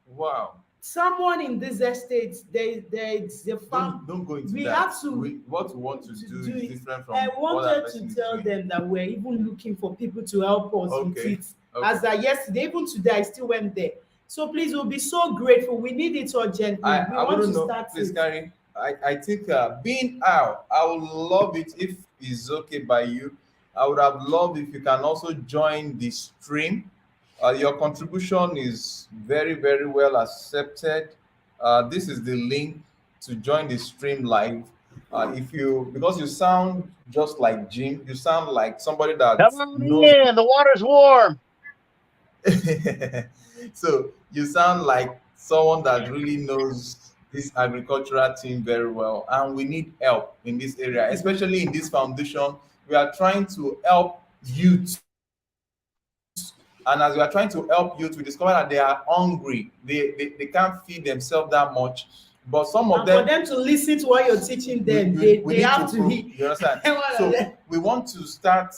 Wow. someone in this estate, there's a farm. Don't go into We that. have to- What we want to do do is it. different from I what that wanted person to is tell doing. them that we're even looking for people to help us with Okay. it. Okay. As that yesterday, even today, I still went there. So please, we'll be so grateful. We need it urgently. I want wouldn't to know. start Please, it. Carrie. I think being out, I would love it if it's okay by you. I would have loved if you can also join the stream. Your contribution is very, very well accepted. This is the link to join the stream live. If you, because you sound just like Jim, you sound like somebody that Come on knows. in. The water's warm. So you sound like someone that really knows this agricultural team very well, and we need help in this area, especially in this foundation. We are trying to help youth, and as we are trying to help youth, we discover that they are hungry. They can't feed themselves that much, but some of And them, for them to listen to what you're teaching them, we they need have to prove, eat. you understand? So we want to start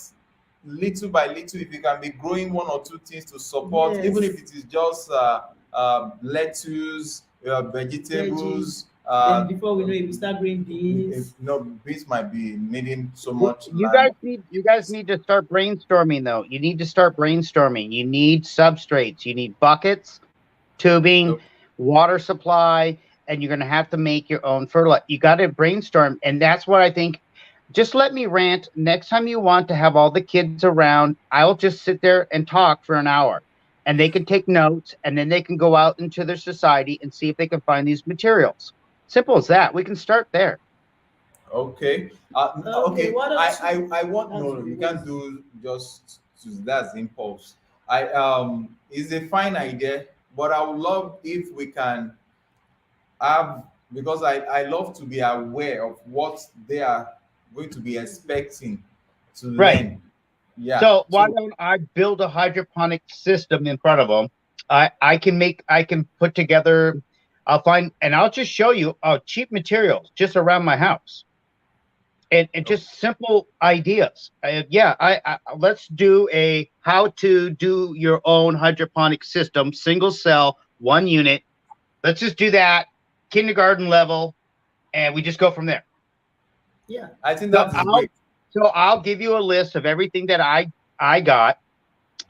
little by little. If you can be growing one or two things to support, Yes. even if it is just lettuce, vegetables. Then before we know it, we start growing beans. Beans might be needing so much You land. guys need to start brainstorming though. You need to start brainstorming. You need substrates. You need buckets, tubing, Okay. water supply, and you're gonna have to make your own fertilizer. You got to brainstorm, and that's what I think. Just let me rant. Next time you want to have all the kids around, I'll just sit there and talk for an hour, and they can take notes, and then they can go out into their society and see if they can find these materials. Simple as that. We can start there. Okay. Okay, Okay. what else? I want That's no. You really can't do just to that's impulse. It's a fine idea, but I would love if we can have, because I love to be aware of what they are going to be expecting to Right. learn. Yeah. So why don't I build a hydroponic system in front of them? I can put together. I'll find and I'll just show you cheap materials just around my house, and just simple ideas. Let's do a how to do your own hydroponic system, single cell, one unit. Let's just do that, kindergarten level, and we just go from there. Yeah. I think So that is great. I'll give you a list of everything that I got.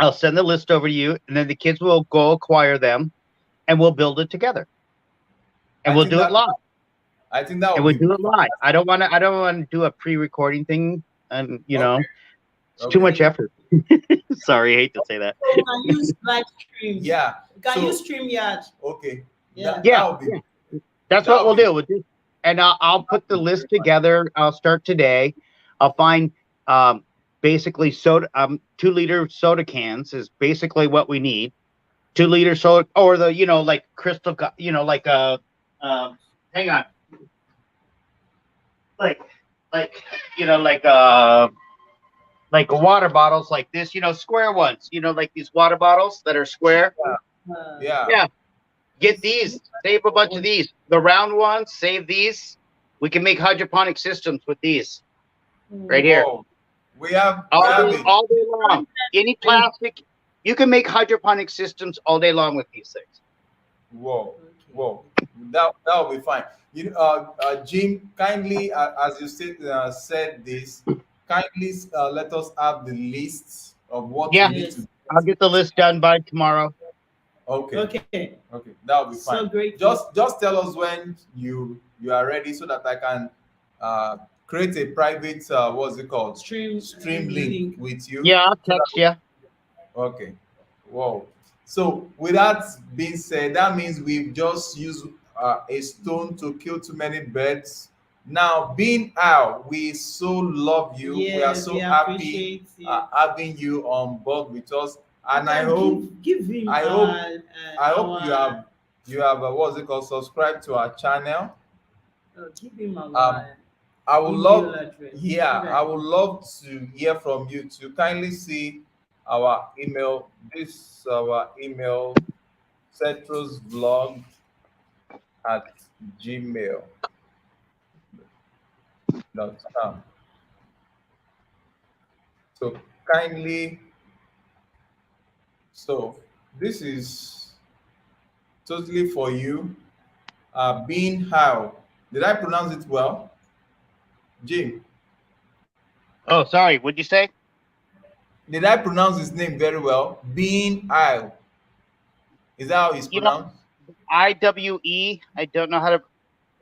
I'll send the list over to you, and then the kids will go acquire them, and we'll build it together. And I we'll think do it that- live. I think that And would we'll be do it live. I don't want to do a pre-recording thing, and it's too Okay. much effort. Sorry, I hate to say that. So we can use live stream. Yeah. Can So- you stream yard? Okay. Yeah. Yeah, That would be That's That'll what we'll be- do. We'll do, and I'll put the list together. I'll start today. I'll find basically soda 2-liter soda cans is basically what we need. 2-liter soda, or the like crystal, hang on, like water bottles like this, square ones, like these water bottles that are square. yeah. Yeah. Get these. Save a bunch of these. The round ones, save these. We can make hydroponic systems with these. right here. Whoa. We have it. All day long. Any plastic, you can make hydroponic systems all day long with these things. Whoa. Whoa. That'll be fine. Jim, kindly, as you said this, kindly let us have the list of what we Yeah, need to Yes. do. I'll get the list done by tomorrow. Okay. Okay. Okay, that'll be So fine. great. Just tell us when you are ready so that I can uh, create a private what's it called, stream link with you. Yeah, I'll So text you. okay. Wow. So with that being said, that means we've just used a stone to kill too many birds. Now, being out, we so love you. We are Yes, so we happy appreciate it. having you on board with us, You and can give him I hope I hope our you have what's it called, subscribe to our channel. give him Um, our I would email love, address yeah, so I that would love to hear from you. To kindly see our email. This is our email, cetrusvlog at gmail.com. So kindly, so this is totally for you. Being how? Did I pronounce it well? Jim, Oh, sorry. What'd you say? did I pronounce his name very well? Being how? Is that how it's You know, pronounced? IWE. I don't know how to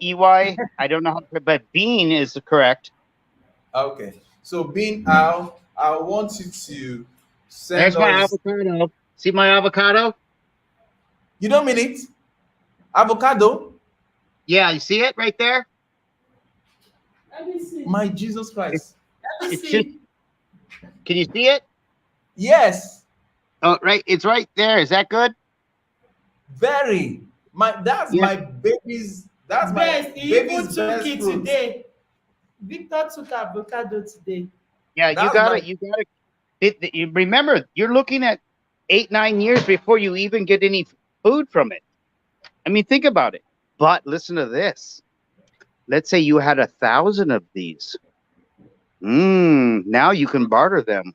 EY. I don't know how to, but Bean is correct. Okay. So being how, I want you to send There's my us. avocado. See my avocado? You don't mean it? Avocado? Yeah, you see it right there? let me see. My Jesus It's, Christ. Let me it's just, see. can you see it? Yes. Oh, right. It's right there. Is that good? Very. That's Yeah. my baby's that's my Best, he even baby's took best it fruit. today. Victor took avocado today. Yeah, you That's got my it. You got it. You remember, you're looking at 8, 9 years before you even get any food from it. I mean, think about it. But listen to this. Let's say you had 1,000 of these. Now you can barter them.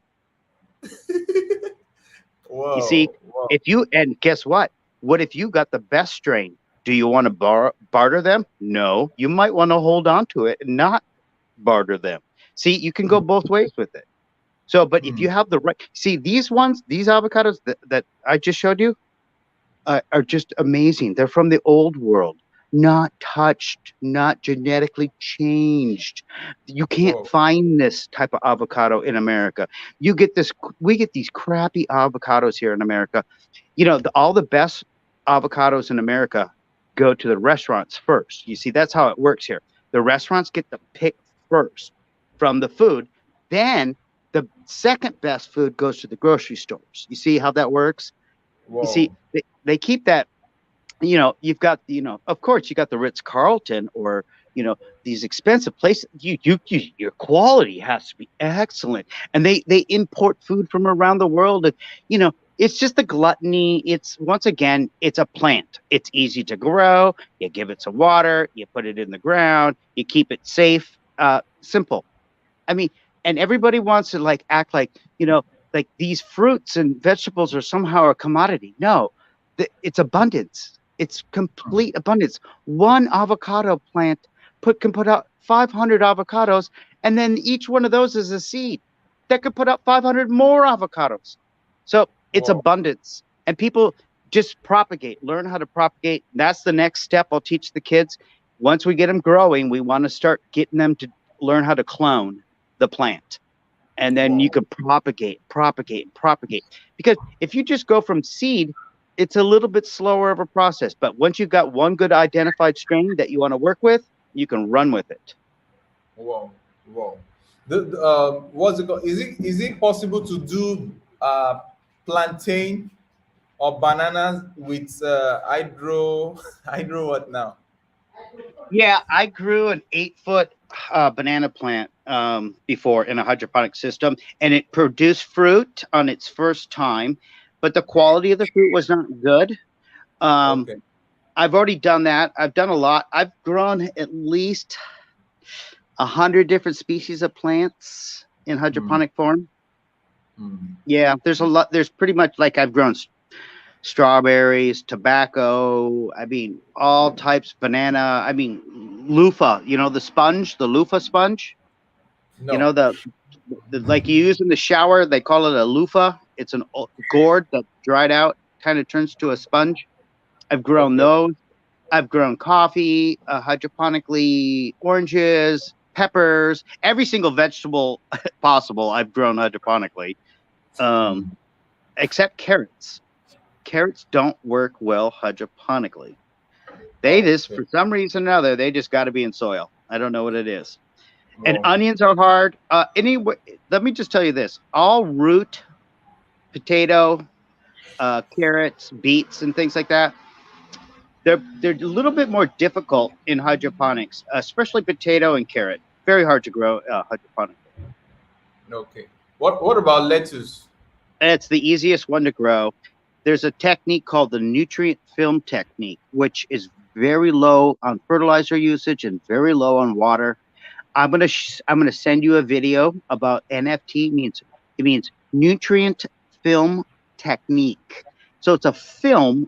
You see, whoa, whoa. if you, and guess what? What if you got the best strain? Do you want to barter them? No, you might want to hold on to it and not barter them. See, you can go both ways with it. So, but if Hmm. you have the right, see, these ones, these avocados that I just showed you are just amazing. They're from the old world, not touched, not genetically changed. You can't Whoa. find this type of avocado in America. You get this, we get these crappy avocados here in America. You know, all the best avocados in America go to the restaurants first. You see, that's how it works here. The restaurants get the pick first from the food. Then the second best food goes to the grocery stores. You see how that works? You see, Whoa. they keep that, you know, you've got, you know, of course you got the Ritz Carlton or, you know, these expensive places. Your quality has to be excellent. And they import food from around the world. And, you know, it's just the gluttony. It's, once again, it's a plant. It's easy to grow. You give it some water, you put it in the ground, you keep it safe, simple. I mean, and everybody wants to like act like, you know, like these fruits and vegetables are somehow a commodity. No, it's abundance. It's complete abundance. One avocado plant can put out 500 avocados, and then each one of those is a seed that could put out 500 more avocados. So it's Whoa. abundance, and people just propagate, learn how to propagate. That's the next step I'll teach the kids. Once we get them growing, we want to start getting them to learn how to clone the plant, and then you Whoa. can propagate. Because if you just go from seed, it's a little bit slower of a process. But once you've got one good identified strain that you want to work with, you can run with it. Whoa. Whoa. What's it called? Is it possible to do plantain or bananas with hydro hydro what now? Yeah, I grew an 8-foot banana plant before in a hydroponic system, and it produced fruit on its first time, but the quality of the fruit was not good. Um, Okay. I've already done that. I've done a lot. I've grown at least 100 different species of plants in hydroponic form. Yeah, there's a lot. There's pretty much like I've grown strawberries, tobacco. I mean, all types, banana. I mean, loofah. You know the sponge, the loofah sponge. You No. know the like you use in the shower. They call it a loofah. It's an gourd that dried out, kind of turns to a sponge. I've grown Okay. those. I've grown coffee, hydroponically, oranges, peppers, every single vegetable possible. I've grown hydroponically, except carrots. Carrots don't work well hydroponically. They just, Okay. for some reason or another, they just got to be in soil. I don't know what it is. And Oh. onions are hard. Anyway, let me just tell you this: all root, potato, carrots, beets, and things like that. They're a little bit more difficult in hydroponics, especially potato and carrot. Very hard to grow hydroponically. Okay. What about lettuce? It's the easiest one to grow. There's a technique called the nutrient film technique, which is very low on fertilizer usage and very low on water. I'm gonna send you a video about NFT. It means nutrient film technique. So it's a film.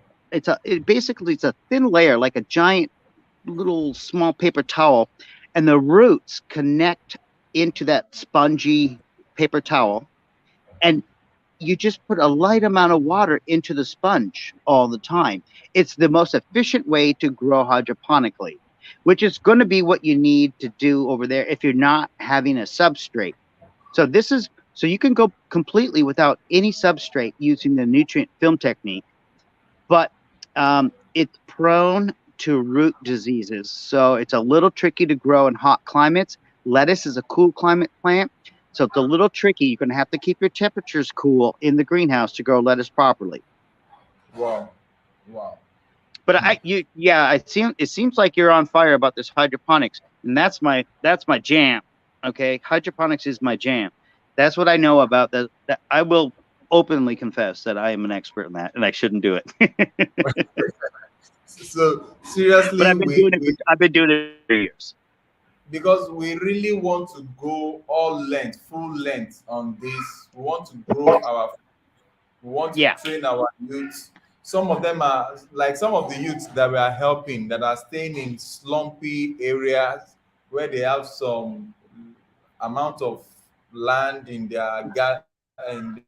Basically it's a thin layer, like a giant little small paper towel, and the roots connect into that spongy paper towel, and you just put a light amount of water into the sponge all the time. It's the most efficient way to grow hydroponically, which is going to be what you need to do over there if you're not having a substrate. So you can go completely without any substrate using the nutrient film technique, but it's prone to root diseases. So it's a little tricky to grow in hot climates. Lettuce is a cool climate plant, so it's a little tricky. You're going to have to keep your temperatures cool in the greenhouse to grow lettuce properly. Wow. Wow. But it seems like you're on fire about this hydroponics, and that's my jam. Okay, hydroponics is my jam. That's what I know about that. I will openly confess that I am an expert in that, and I shouldn't do it. So seriously, But I've been doing it for years. because we really want to go full length on this. We want to grow we want to train our youth. Some of them are like some of the youths that we are helping that are staying in slumpy areas where they have some amount of land in their And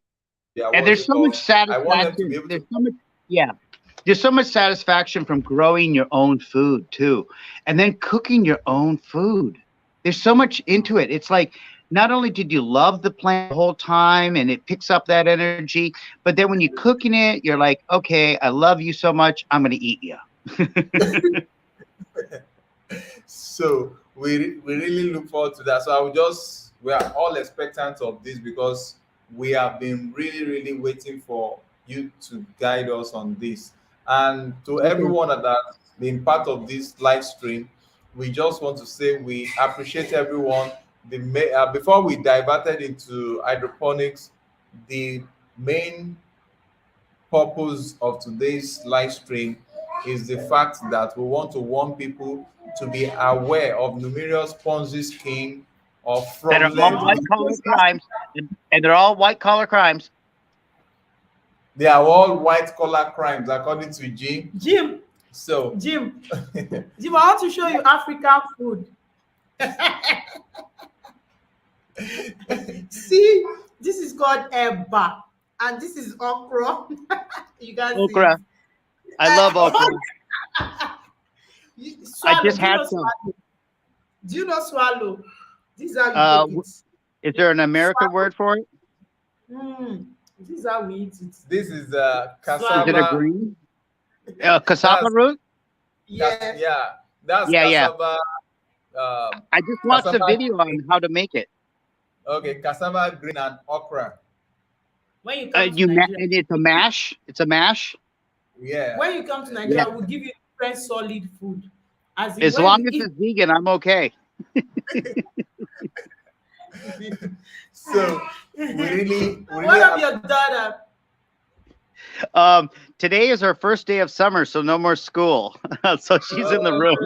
there's so much I want them to be satisfaction. able to. There's so much satisfaction from growing your own food too, and then cooking your own food. There's so much into it. It's like not only did you love the plant the whole time and it picks up that energy, but then when you're cooking it, you're like, okay, I love you so much, I'm gonna eat you. So we really look forward to that. So we are all expectant of this because we have been really waiting for you to guide us on this. And to everyone that has been part of this live stream, we just want to say we appreciate everyone. Before we diverted into hydroponics, the main purpose of today's live stream is the fact that we want to warn people to be aware of numerous Ponzi scheme or That are all fraudulent. white collar crimes, and they're all white collar crimes. They are all white collar crimes, according to Jim. So, Jim, I want to show you African food. See, this is called eba, and this is okra. You guys Okra. see it? I love okra. Swallow. I just had some. Do you know swallow? These are you take it. Is there an American word for it? This is how we eat it. this is Is cassava. it a green? Cassava root? Yes. That's Yeah. cassava. I just watched a cassava video on how to make it. Okay, cassava green and okra. When you come to Nigeria, And it's a mash. It's a mash. Yeah. when you come to Nigeria, we'll give you different solid food. As long as it's vegan, I'm okay. So we really What of your daughter? Today is our first day of summer, so no more school. So she's in the room.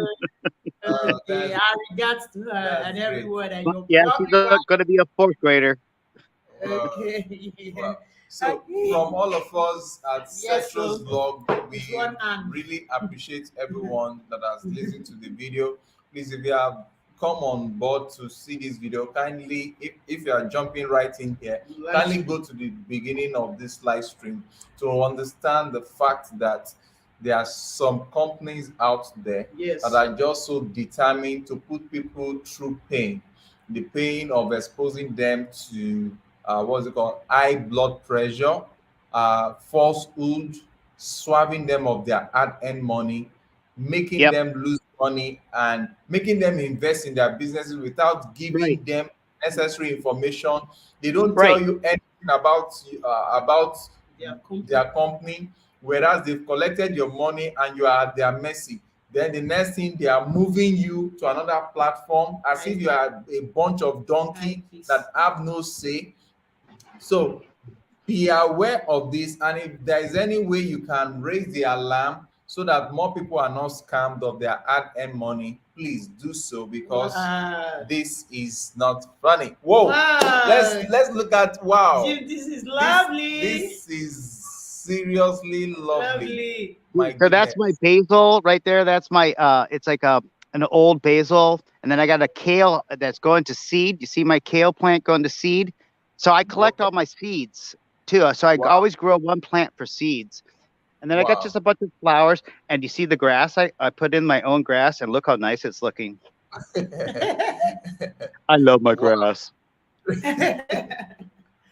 Okay, That's our regards to her and that's great. everyone, and you're Yeah, probably she's going to be a fourth grader. Wow. okay. Yeah. Wow. So from all of us at Yes, Cetro's so blog, it's we one hand. really appreciate everyone that has listened to the video. Please, if you have come on board to see this video, kindly, if you are jumping right in here, kindly go to the beginning of this live stream to understand the fact that there are some companies out there Yes. that are just so determined to put people through pain, the pain of exposing them to what's it called, high blood pressure, falsehood, swabbing them of their hard-earned money, making Yep. them lose money, and making them invest in their businesses without Right. giving them necessary information. They don't tell Right. you anything about Their company. their company, whereas they've collected your money and you are at their mercy. Then the next thing, they are moving you to another platform as if you are a bunch of donkey that have no say. So be aware of this, and if there is any way you can raise the alarm so that more people are not scammed of their hard-earned money, please do so, because Wow. this is not funny. Whoa! Wow. Let's look at wow. Jim, this is lovely. This is seriously lovely. Lovely. My So that's my goodness. basil right there. That's my it's like an old basil, and then I got a kale that's going to seed. You see my kale plant going to seed. So I collect Okay. all my seeds too. So I Wow. always grow one plant for seeds. And then I got Wow. just a bunch of flowers, and you see the grass. I put in my own grass, and look how nice it's looking. I love my Wow. grass.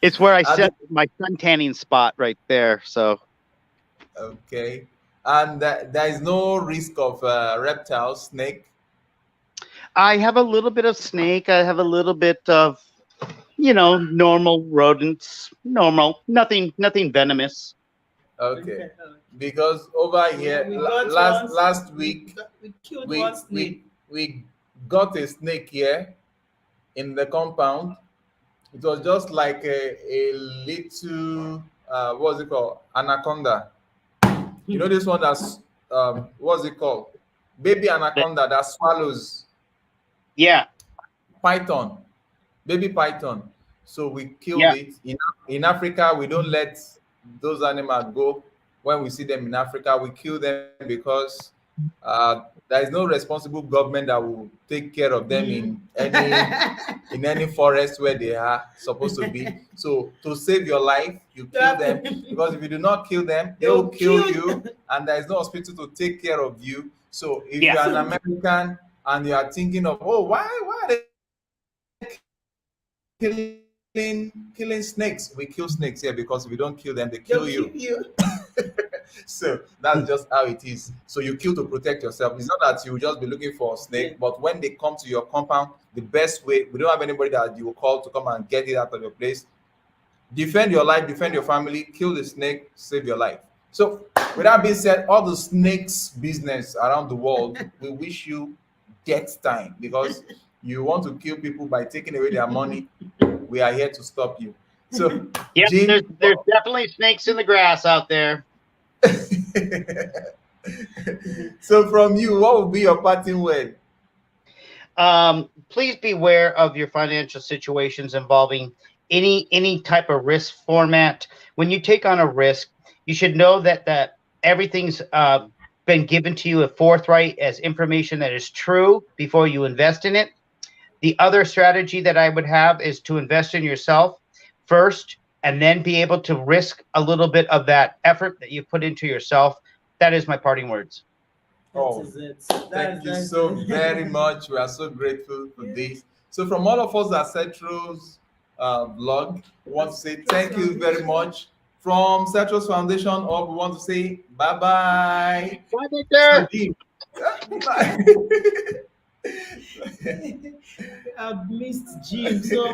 It's where I Are set my sun tanning spot right there. So Okay. And there is no risk of reptiles, snake. I have a little bit of snake. I have a little bit of, normal rodents. Normal, nothing venomous. Okay. Because over here We got last week we killed we one snake. we got a snake here in the compound. It was just like a little what's it called? Anaconda. You know this one that's what's it called? Baby anaconda that swallows. Yeah, Python, baby python. So we killed yeah. it. In Africa, we don't let those animals go. When we see them in Africa, we kill them because there is no responsible government that will take care of them in any forest where they are supposed to be. So to save your life, you kill them, because if you do not kill them, they will kill you, and there is no hospital to take care of you. So if Yeah. you are an American and you are thinking of, oh, why are they killing snakes? We kill snakes here because if you don't kill them, they They'll kill you. you. So that's just how it is. So you kill to protect yourself. It's not that you will just be looking for a snake, Yeah. but when they come to your compound, the best way, we don't have anybody that you will call to come and get it out of your place. Defend your life, defend your family, kill the snake, save your life. So with that being said, all the snakes business around the world, we wish you death time, because you want to kill people by taking away their money. We are here to stop you. So Yep, Jim, there's definitely snakes in the grass out there. so from you, what would be your parting word? Please beware of your financial situations involving any type of risk format. When you take on a risk, you should know that everything's been given to you forthright as information that is true before you invest in it. The other strategy that I would have is to invest in yourself first, and then be able to risk a little bit of that effort that you put into yourself. That is my parting words. Oh, thank you so very much. We are so grateful for this. So from all of us at Cetro's blog, we want to say thank you very much. From Cetro's Foundation, we want to say bye-bye. Bye, Victor. Bye. I've missed Jim so